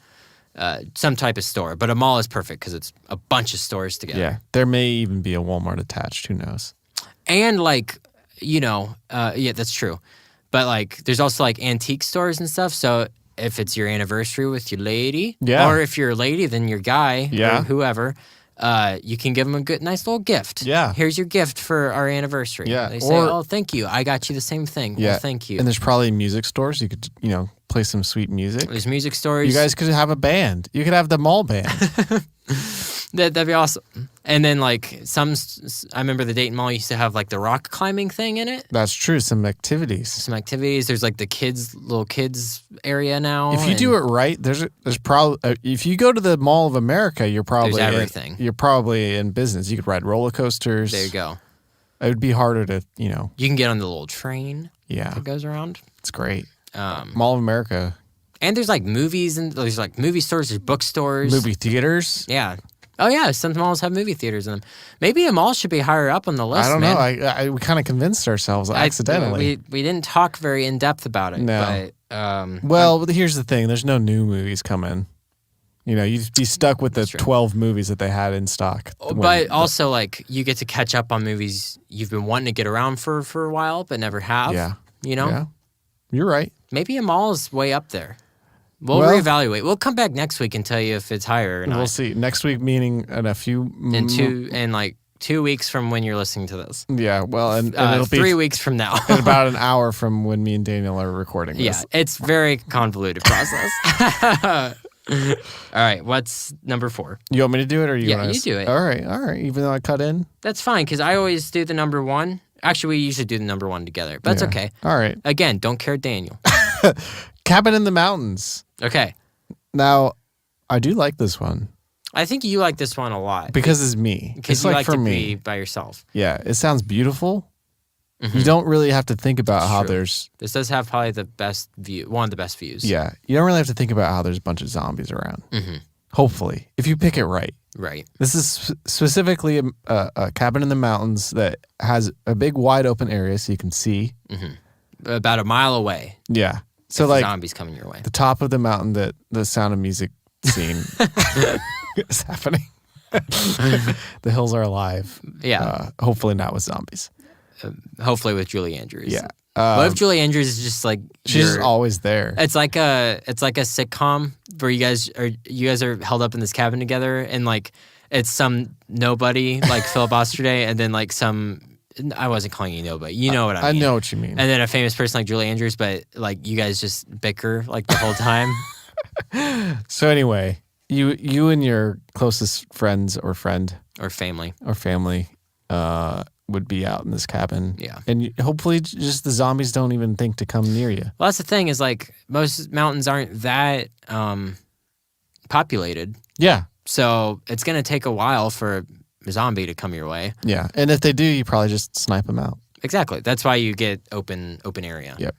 Some type of store. But a mall is perfect because it's a bunch of stores together. Yeah, there may even be a Walmart attached. Who knows? And like, yeah, that's true. But like, there's also like antique stores and stuff. So if it's your anniversary with your lady, or if you're a lady, then your guy, or whoever, you can give them a nice little gift. Yeah. Here's your gift for our anniversary. Yeah. They say, oh, thank you. I got you the same thing. Yeah. Well, thank you. And there's probably music stores. You could, play some sweet music. There's music stores. You guys could have a band. You could have the mall band. That'd be awesome. And then like I remember the Dayton Mall used to have like the rock climbing thing in it. That's true. Some activities. There's like the little kids area now. If you do it right, there's probably if you go to the Mall of America, you're probably there's everything. You're probably in business. You could ride roller coasters. There you go. It would be harder to You can get on the little train. Yeah. That goes around. It's great. Mall of America. And there's like movies and there's like movie stores, there's bookstores, movie theaters. Yeah. Oh yeah, some malls have movie theaters in them. Maybe a mall should be higher up on the list. I don't know. We kind of convinced ourselves accidentally. We didn't talk very in depth about it. No. But, well, here's the thing. There's no new movies coming. You'd be stuck with the 12 movies that they had in stock. But also, like, you get to catch up on movies you've been wanting to get around for a while, but never have. Yeah. Yeah. You're right. Maybe a mall is way up there. We'll reevaluate. We'll come back next week and tell you if it's higher or not. We'll see. Next week, meaning in a few... In like 2 weeks from when you're listening to this. Yeah, well, and it'll be 3 weeks from now. in about an hour from when me and Daniel are recording this. Yeah, it's very convoluted process. All right, what's number 4? You want me to do it or you want to? You do it. All right. Even though I cut in? That's fine, because I always do the number 1. Actually, we usually do the number 1 together, but that's okay. All right. Again, don't care, Daniel. Cabin in the Mountains. Okay. Now, I do like this one. I think you like this one a lot. Because it's me. Because you like to be by yourself. Yeah, it sounds beautiful. Mm-hmm. You don't really have to think about how there's... This does have probably the best view, one of the best views. Yeah, you don't really have to think about how there's a bunch of zombies around. Mm-hmm. Hopefully, if you pick it right. Right. This is specifically a cabin in the mountains that has a big wide open area so you can see. Mm-hmm. About a mile away. Yeah. So like zombies coming your way. The top of the mountain that the Sound of Music scene is happening. The hills are alive. Yeah. Hopefully not with zombies. Hopefully with Julie Andrews. Yeah. What if Julie Andrews is just like she's just always there? It's like a sitcom where you guys are held up in this cabin together, and like it's some nobody like Philip Osterday, and then like some. I wasn't calling you nobody. You know what I mean. I know what you mean. And then a famous person like Julie Andrews, but like you guys just bicker like the whole time. So anyway, you and your closest friends or friend or family would be out in this cabin. Yeah. And hopefully just the zombies don't even think to come near you. Well, that's the thing is like most mountains aren't that populated. Yeah. So it's going to take a while for a zombie to come your way. Yeah. And if they do, you probably just snipe them out. Exactly. That's why you get open area. Yep.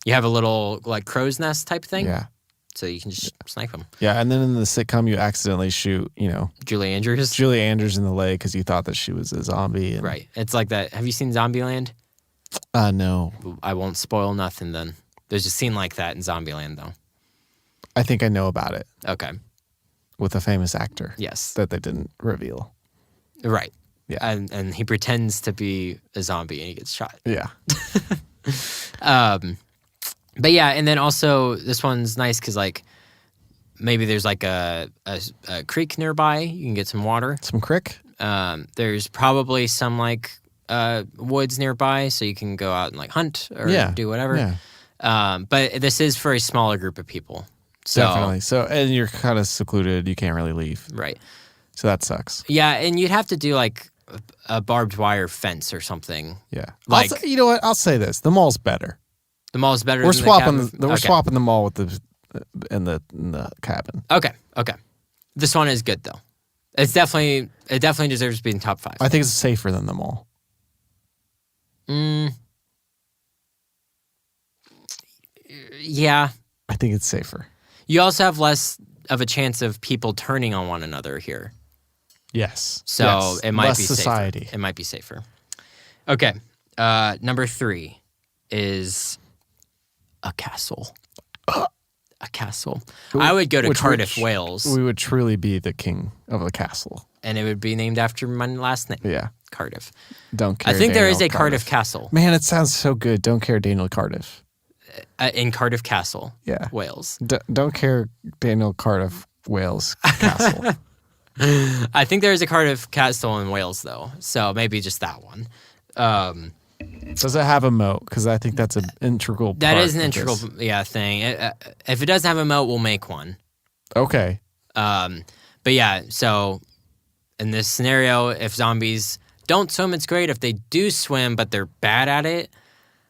You have a little like crow's nest type thing. Yeah. So you can just snipe them. Yeah, and then in the sitcom, you accidentally shoot, Julie Andrews in the leg because you thought that she was a zombie. Right. It's like that. Have you seen Zombieland? No. I won't spoil nothing then. There's a scene like that in Zombieland, though. I think I know about it. Okay. With a famous actor. Yes. That they didn't reveal. Right. Yeah. And he pretends to be a zombie and he gets shot. Yeah. But yeah, and then also this one's nice because like maybe there's like a creek nearby. You can get some water. Some creek? There's probably some like woods nearby, so you can go out and like hunt or do whatever. Yeah. But this is for a smaller group of people. So, definitely. So and you're kind of secluded. You can't really leave. Right. So that sucks. Yeah, and you'd have to do like a barbed wire fence or something. Yeah. Like you know what? I'll say this: the mall's better. The mall's better. We're than swapping. the cabin? We're swapping the mall with in the cabin. Okay. This one is good though. It definitely deserves to be in top 5. I think it's safer than the mall. Yeah. I think it's safer. You also have less of a chance of people turning on one another here. Yes. So yes. it might Less be society. safer. It might be safer. Okay. Number 3 is a castle. A castle. I would go to Cardiff, Wales. We would truly be the king of a castle. And it would be named after my last name. Yeah. Cardiff. Don't care. I think there is a Cardiff. Cardiff Castle. Man, it sounds so good. Don't care, Daniel Cardiff. In Cardiff Castle. Yeah. Wales. Don't care, Daniel Cardiff, Wales Castle. I think there is a Cardiff Castle in Wales, though. So maybe just that one. Does it have a moat? Because I think that's an integral part. That is an integral thing. If it doesn't have a moat, we'll make one. Okay. But yeah, so in this scenario, if zombies don't swim, it's great. If they do swim, but they're bad at it,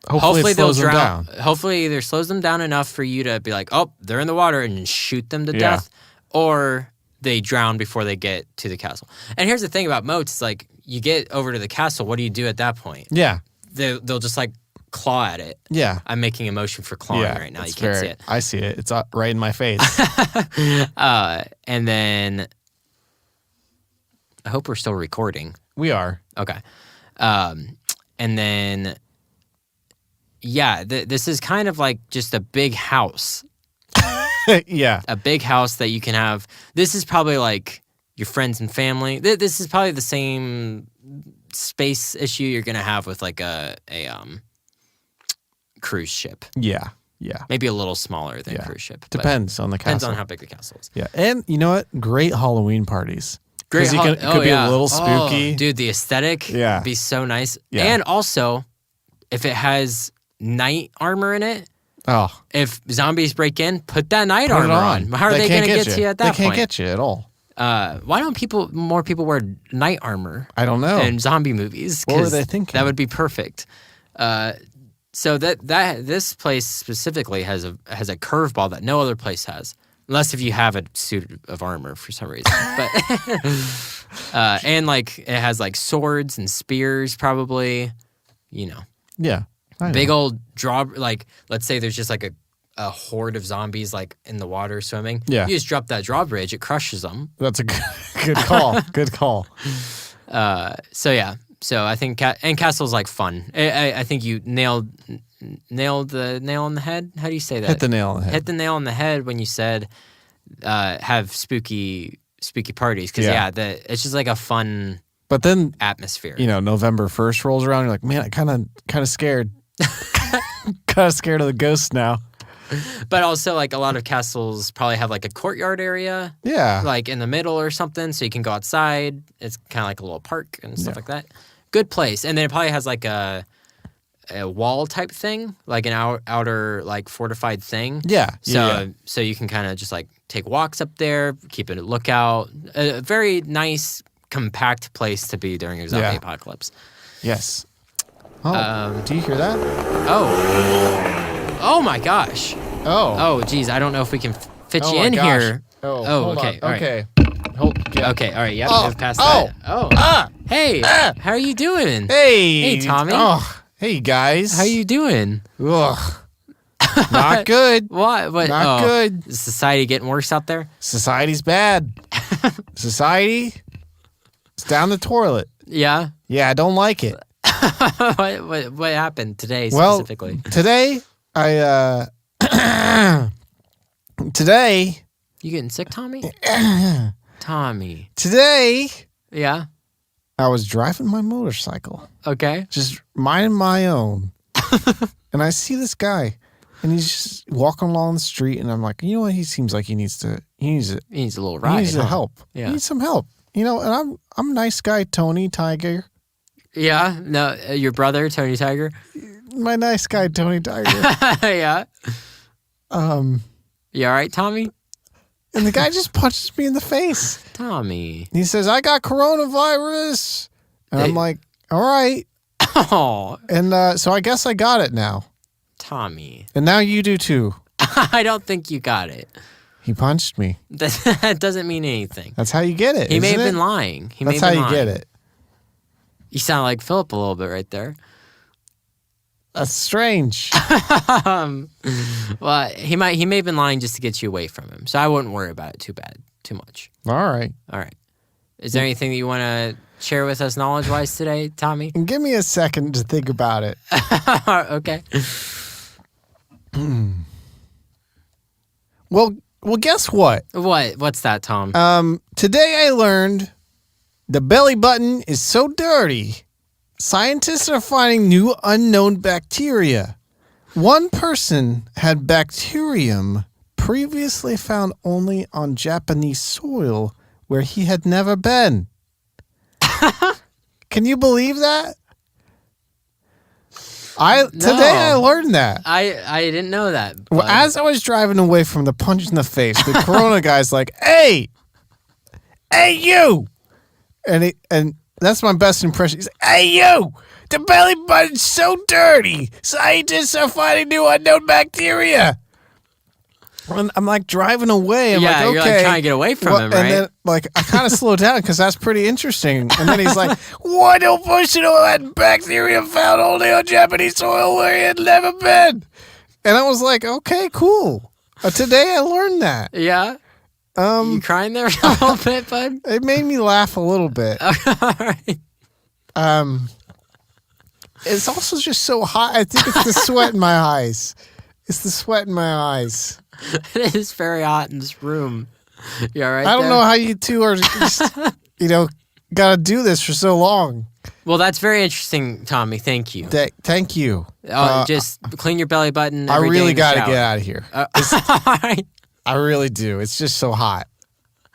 hopefully it slows they'll them drown. down. Hopefully either slows them down enough for you to be like, oh, they're in the water and shoot them to death, or they drown before they get to the castle. And here's the thing about moats. It's like you get over to the castle. What do you do at that point? Yeah. They'll just like claw at it. Yeah. I'm making a motion for clawing right now. You can't see it. I see it. It's right in my face. And then I hope we're still recording. We are. Okay. And then, yeah, this is kind of like just a big house. Yeah. A big house that you can have. This is probably like your friends and family. This is probably the same space issue you're going to have with like a cruise ship. Yeah. Yeah. Maybe a little smaller than cruise ship. Depends on the castle. Depends on how big the castle is. Yeah. And you know what? Great Halloween parties. Great. It could be a little spooky. Oh, dude, the aesthetic would be so nice. Yeah. And also, if it has knight armor in it, if zombies break in, put that knight armor on. How are they going to get to you at that point? They can't get you at all. Why don't more people wear knight armor? I don't know. In zombie movies. What were they thinking? That would be perfect. So this place specifically has a curveball that no other place has, unless if you have a suit of armor for some reason. But and like it has like swords and spears, probably. You know. Yeah. Big old like let's say there's just like a horde of zombies like in the water swimming. Yeah. You just drop that drawbridge, it crushes them. That's a good call. Good call. So yeah. So I think and castle's like fun. I think you nailed the nail on the head. How do you say that? Hit the nail on the head. Hit the nail on the head when you said have spooky parties, because it's just like a fun. But then atmosphere. You know, November 1st rolls around. You're like, man, I kind of scared. Kind of scared of the ghosts now. But also, like, a lot of castles probably have like a courtyard area. Yeah. Like in the middle or something, so you can go outside. It's kind of like a little park and stuff like that. Good place. And then it probably has like a wall type thing, like an outer like fortified thing. Yeah. So you can kind of just like take walks up there, keep a lookout. A very nice, compact place to be during a zombie apocalypse. Yes. Oh, do you hear that? Oh my gosh. Oh, geez. I don't know if we can fit you in here. Oh, okay. All right. Okay. Okay. All right. Yep. Move past that. Hey. How are you doing? Hey, Tommy. Oh, hey guys. How you doing? Ugh. Not good. What? Not good. Is society getting worse out there? Society's bad. Society. It's down the toilet. Yeah. Yeah, I don't like it. What happened today specifically? Well, today today. You getting sick, Tommy? Tommy. Today. Yeah. I was driving my motorcycle. Okay. Just minding my own. And I see this guy, and he's just walking along the street, and I'm like, you know what? He seems like he needs a little ride. He needs help. Yeah. He needs some help. You know, and I'm a nice guy, Tony Tiger. Yeah. No, your brother, Tony Tiger. My nice guy, Tony Tiger. Yeah. You all right, Tommy? And the guy just punches me in the face. Tommy. He says, I got coronavirus. And I'm like, all right. Oh. And so I guess I got it now. Tommy. And now you do too. I don't think you got it. He punched me. That doesn't mean anything. That's how you get it. He may have been lying. That's how you get it. You sound like Philip a little bit right there. That's strange. Well, he may have been lying just to get you away from him. So I wouldn't worry about it too much. All right. Is there anything that you want to share with us knowledge-wise today, Tommy? And give me a second to think about it. Okay. Well, guess what? What's that, Tom? Today I learned the belly button is so dirty. Scientists are finding new unknown bacteria. One person had bacterium previously found only on Japanese soil where he had never been. Can you believe that? Today I learned that. I didn't know that. Well, as I was driving away from the punch in the face, the Corona guy's like, "Hey, you!" And that's my best impression. He's like, "Hey, you! The belly button's so dirty. Scientists are finding new unknown bacteria." And I'm like driving away. I'm like, okay. You're like trying to get away from him, right? And then like I kind of slowed down because that's pretty interesting. And then he's like, "One new person who had bacteria found only on Japanese soil where he had never been." And I was like, "Okay, cool." Today I learned that. Yeah. You crying there a little bit, bud? It made me laugh a little bit. All right. It's also just so hot. I think it's the sweat in my eyes. It's the sweat in my eyes. It is very hot in this room. You all right? I don't know how you two are just, got to do this for so long. Well, that's very interesting, Tommy. Thank you. Thank you. Just clean your belly button. I really got to get out of here. All right. I really do. It's just so hot.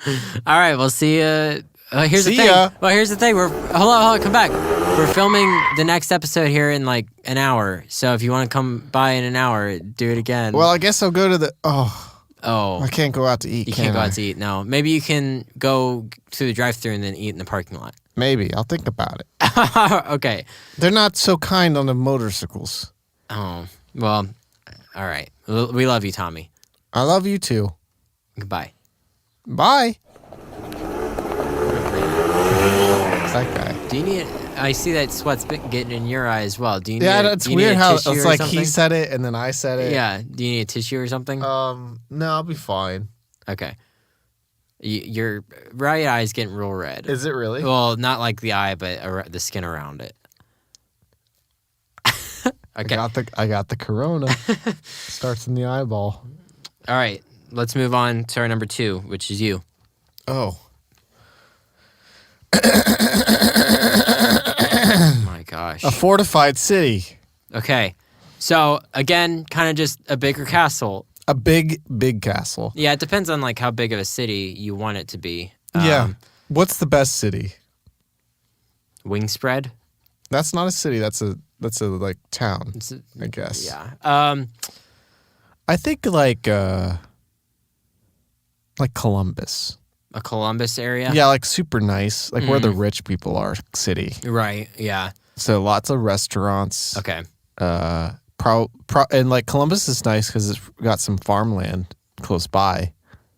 All right. We'll see you. Here's See the thing. ya. Well, here's the thing. Hold on. Come back. We're filming the next episode here in like an hour. So if you want to come by in an hour, do it again. Well, I guess I'll go to the... Oh. I can't go out to eat, You can't go out to eat, no. Maybe you can go to the drive-thru and then eat in the parking lot. Maybe. I'll think about it. Okay. They're not so kind on the motorcycles. Oh, well, all right. We love you, Tommy. I love you too. Goodbye. Bye. That guy. Do you need... I see that sweat's getting in your eye as well. Do you need it's do you weird need a how tissue it's or like something? he said it and then I said it. Yeah. Do you need a tissue or something? No, I'll be fine. Okay. Your right eye is getting real red. Is it really? Well, not like the eye, but the skin around it. Okay. I got the corona. Starts in the eyeball. All right. Let's move on to our number 2, which is you. Oh. Oh my gosh. A fortified city. Okay. So, again, kind of just a bigger castle. A big castle. Yeah, it depends on like how big of a city you want it to be. Yeah. What's the best city? Wingspread? That's not a city. That's a like town, I guess. Yeah. I think like Columbus. A Columbus area? Yeah, like super nice. Like where the rich people are city. Right, yeah. So lots of restaurants. Okay. And like Columbus is nice because it's got some farmland close by.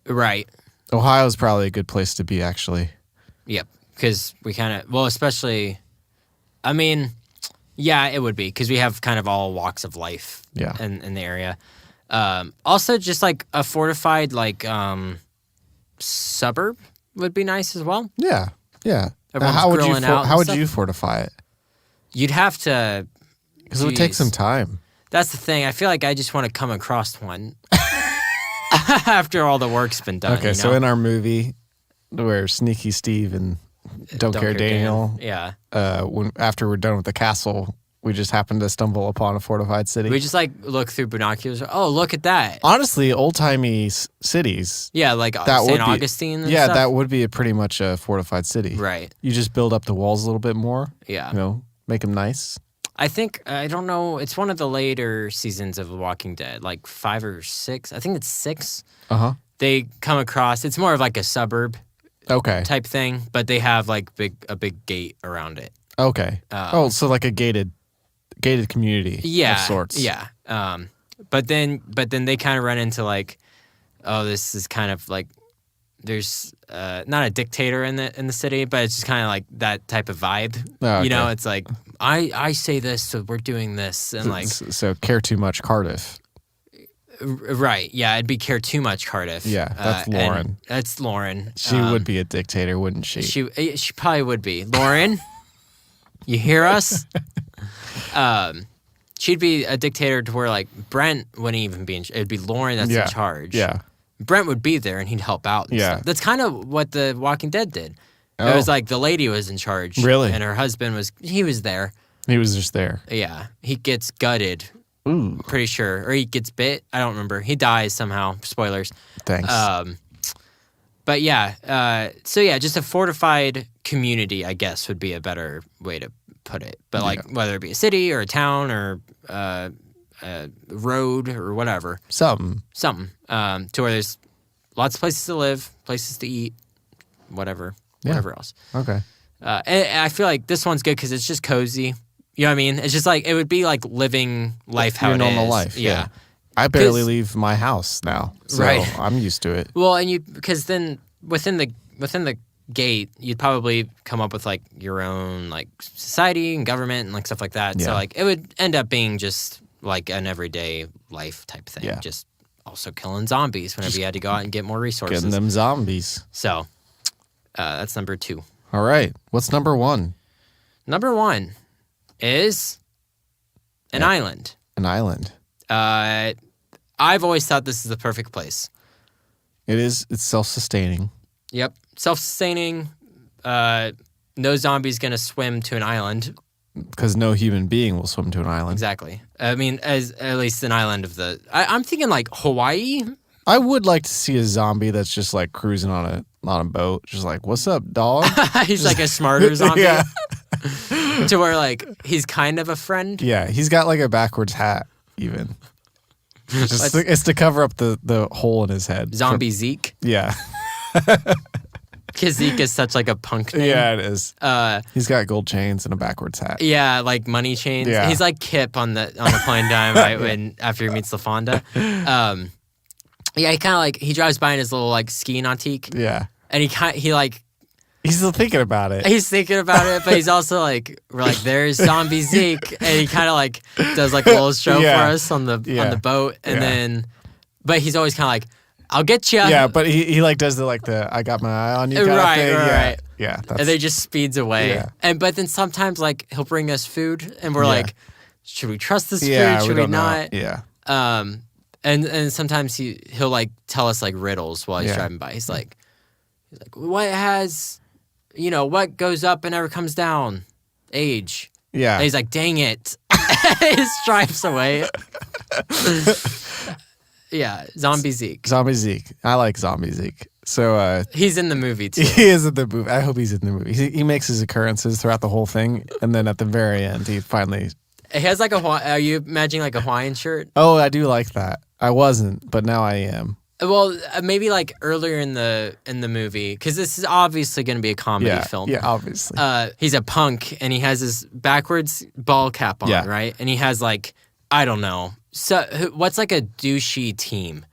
Right. Ohio's probably a good place to be, actually. Yep. Because we kind of, well, especially, I mean, yeah, it would be because we have kind of all walks of life in the area. Also, just like a fortified like suburb would be nice as well. Yeah, yeah. How would you fortify it? You'd have to, because it would take some time. That's the thing. I feel like I just want to come across one after all the work's been done. Okay, so in our movie where Sneaky Steve and Don't Care Daniel, after we're done with the castle, we just happen to stumble upon a fortified city. We just like look through binoculars. Oh, look at that! Honestly, old-timey cities. Yeah, like St. Augustine. And stuff. That would be pretty much a fortified city. Right. You just build up the walls a little bit more. Yeah. Make them nice. I think, I don't know, it's one of the later seasons of The Walking Dead, like 5 or 6. I think it's 6. Uh-huh. They come across, it's more of like a suburb type thing, but they have like a big gate around it. Okay. So like a gated community of sorts. Yeah. But then they kind of run into like, oh, this is kind of like, there's not a dictator in the city, but it's just kind of like that type of vibe. Oh, okay. It's like I say this, so we're doing this, and like so care too much Cardiff. Right. Yeah, it'd be Care Too Much Cardiff. Yeah, that's Lauren. That's Lauren. She would be a dictator, wouldn't she? She probably would be. Lauren, you hear us? She'd be a dictator to where like Brent wouldn't even be it'd be Lauren that's in charge. Yeah. Brent would be there and he'd help out and stuff. That's kind of what The Walking Dead did. It was like the lady was in charge. Really? And her husband was there. He was just there. Yeah. He gets gutted. Ooh. Pretty sure. Or he gets bit. I don't remember. He dies somehow. Spoilers. Thanks. But yeah. So yeah, just a fortified community, I guess, would be a better way to put it. But like whether it be a city or a town or a road or whatever. Something. To where there's lots of places to live, places to eat, whatever else. Okay. And I feel like this one's good because it's just cozy. You know what I mean? It's just like, it would be like living life how your it normal is. life. Yeah. I barely leave my house now, so I'm used to it. Well, because then within the gate, you'd probably come up with like your own like society and government and like stuff like that. Yeah. So like it would end up being just like an everyday life type thing. Yeah. Just also killing zombies whenever you had to go out and get more resources. Getting them zombies. So that's number 2. All right. What's number 1? Number 1 is an island. An island. I've always thought this is the perfect place. It is. It's self-sustaining. Yep. Self-sustaining. No zombie's going to swim to an island. Because no human being will swim to an island. Exactly. I mean, at least an island of the... I'm thinking like Hawaii. I would like to see a zombie that's just like cruising on a boat. Just like, what's up, dog? He's like a smarter zombie. Yeah. To where like he's kind of a friend. Yeah. He's got like a backwards hat even. It's to cover up the hole in his head. Zombie Zeke. Yeah. Because Zeke is such like a punk name. Yeah, it is. He's got gold chains and a backwards hat. Yeah, like money chains. Yeah. He's like Kip on the plane dime, right? After he meets LaFonda. Yeah, he kind of like he drives by in his little like ski nautique. Yeah, and he like he's still thinking about it. He's thinking about it, but he's also like we're like there's zombie Zeke, and he kind of like does like a little show for us on the boat, and then, but he's always kind of like, I'll get you. Yeah, but he like does the I got my eye on you kind of thing. Right. Yeah. And they just speeds away. Yeah. But then sometimes like he'll bring us food, and we're like, should we trust this food? Should we not? Know. Yeah. And sometimes he'll like tell us like riddles while he's driving by. He's like, what goes up and never comes down? Age. Yeah. And he's like, dang it. He just drives away. Yeah, Zombie Zeke. Zombie Zeke. I like Zombie Zeke. So he's in the movie too. He is in the movie. I hope he's in the movie. He makes his occurrences throughout the whole thing, and then at the very end, he finally. He has like are you imagining like a Hawaiian shirt? Oh, I do like that. I wasn't, but now I am. Well, maybe like earlier in the movie, because this is obviously going to be a comedy film. Yeah, obviously. He's a punk, and he has his backwards ball cap on, right? And he has like, I don't know. So what's like a douchey team?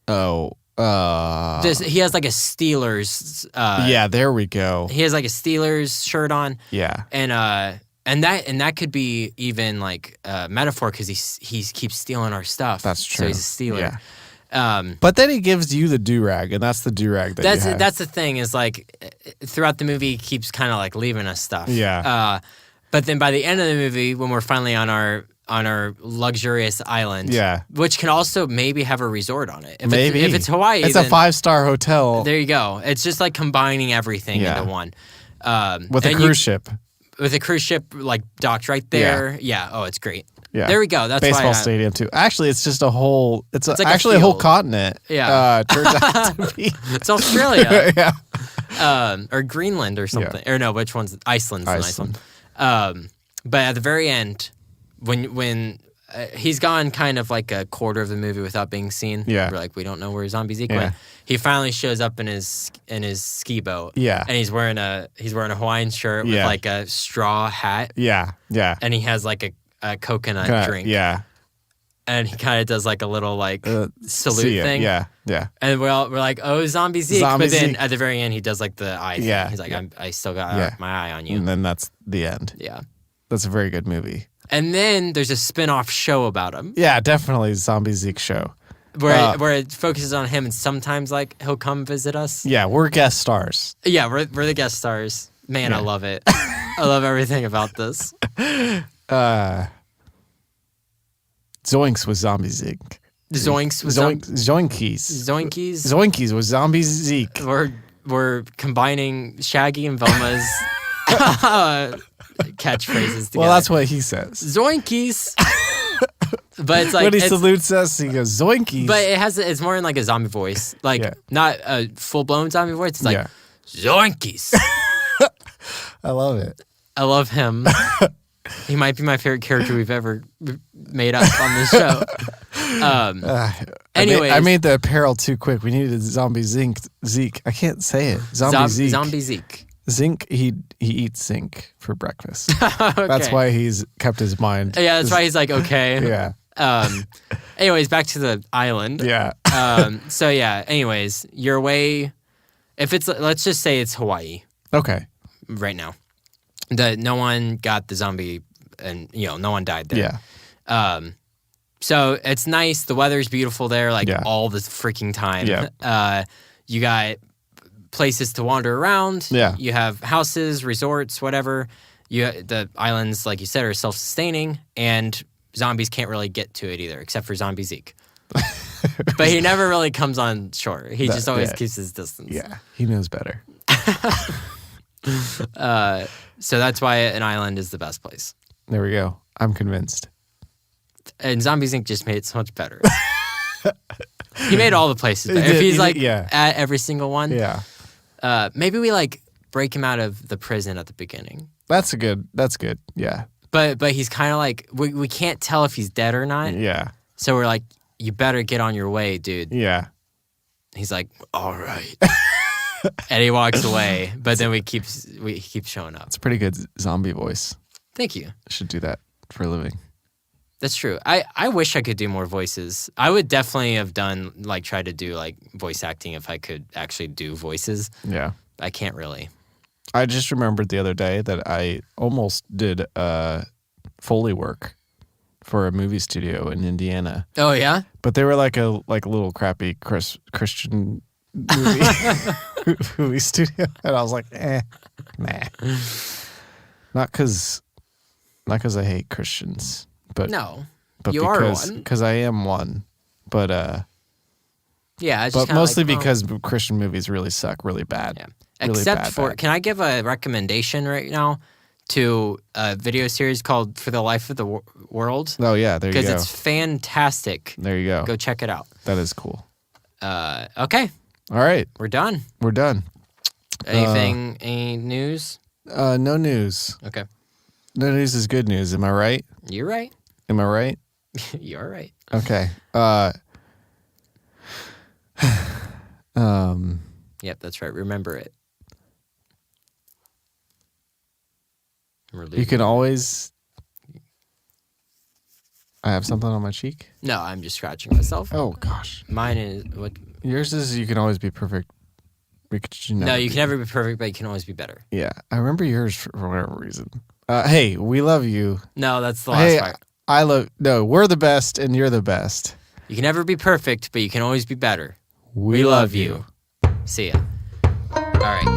Oh, he has like a Steelers. Yeah, there we go. He has like a Steelers shirt on. Yeah, and that could be even like a metaphor because he keeps stealing our stuff. That's true. So he's a stealer. Yeah. But then he gives you the do-rag, and that's the do-rag that's the thing is like throughout the movie he keeps kind of like leaving us stuff. Yeah. But then by the end of the movie, when we're finally on our luxurious island, which can also maybe have a resort on it. If it's Hawaii, it's a 5-star hotel. There you go. It's just like combining everything into one. With a cruise ship. With a cruise ship like docked right there. Yeah. Oh, it's great. Yeah. There we go. That's baseball stadium too. Actually, it's just a whole. It's like actually a whole continent. Yeah. Turns out to be. It's Australia. Yeah. Or Greenland or something. Yeah. Or no, which one's Iceland's the nice one. But at the very end, when he's gone kind of like a quarter of the movie without being seen. Yeah. We're like, we don't know where Zombie Zeke went. He finally shows up in his ski boat. Yeah. And he's wearing a Hawaiian shirt with like a straw hat. Yeah. Yeah. And he has like a coconut drink. Yeah. And he kind of does like a little like salute thing. Yeah. Yeah. And we're like, oh, Zombie Zeke. But then at the very end, he does like the eye thing. He's like, I still got my eye on you. And then that's the end. Yeah. That's a very good movie. And then there's a spin-off show about him. Yeah, definitely Zombie Zeke show. where it focuses on him, and sometimes like he'll come visit us. Yeah, we're guest stars. Yeah, we're the guest stars. Man, I love it. I love everything about this. Zoinks with Zombie Zeke. Zoinks with Zoinkies. Zoinkies. Zoinkies with Zombie Zeke. We're combining Shaggy and Velma's catchphrases together. Well, that's what he says. Zoinkies. But it's like when he salutes us, he goes Zoinkies. But it's more in like a zombie voice, like not a full blown zombie voice. It's like Zoinkies. I love it. I love him. He might be my favorite character we've ever made up on this show. Anyway, I made the apparel too quick. We needed Zombie Zeke. I can't say it. Zombie Zeke. Zinc. He eats zinc for breakfast. Okay. That's why he's kept his mind. Yeah, that's why he's like okay. Yeah. Anyways, back to the island. Yeah. So yeah. Anyways, you're away. If it's let's just say it's Hawaii. Okay. Right now, no one got the zombie, and no one died there. Yeah. So it's nice. The weather's beautiful there, like all the freaking time. Yeah. You got places to wander around. Yeah. You have houses, resorts, whatever. The islands, like you said, are self-sustaining, and zombies can't really get to it either, except for Zombie Zeke. But he never really comes on shore. He just always keeps his distance. Yeah, he knows better. So that's why an island is the best place. There we go. I'm convinced. And Zombies Inc. just made it so much better. He made all the places better. If he's at every single one. Yeah. Maybe we like break him out of the prison at the beginning. That's good. Yeah. But he's kind of like, we can't tell if he's dead or not. Yeah. So we're like, you better get on your way, dude. Yeah. He's like, all right. And he walks away, but then he keeps showing up. It's a pretty good zombie voice. Thank you. I should do that for a living. That's true. I wish I could do more voices. I would definitely have tried to do like voice acting if I could actually do voices. Yeah. I can't really. I just remembered the other day that I almost did Foley work for a movie studio in Indiana. Oh yeah? But they were like a little crappy Christian movie studio, and I was like, nah. Not because I hate Christians, but no, but you because, are one. Because I am one, but yeah, but mostly because Christian movies really suck, really bad. Yeah. Really Except for, bad. Can I give a recommendation right now to a video series called For the Life of the World? Oh yeah, there you go. Because it's fantastic. There you go. Go check it out. That is cool. Okay. All right. We're done. Any news? No news. Okay. No news is good news. Am I right? You're right. Am I right? You're right. Okay. Yep, that's right. Remember it. You can always. I have something on my cheek? No, I'm just scratching myself. Oh gosh. Mine is what? Yours is you can always be perfect. No, you can never be perfect, but you can always be better. Yeah, I remember yours for whatever reason. Hey, we love you. No, that's the last part. We're the best and you're the best. You can never be perfect, but you can always be better. We love you. See ya. All right.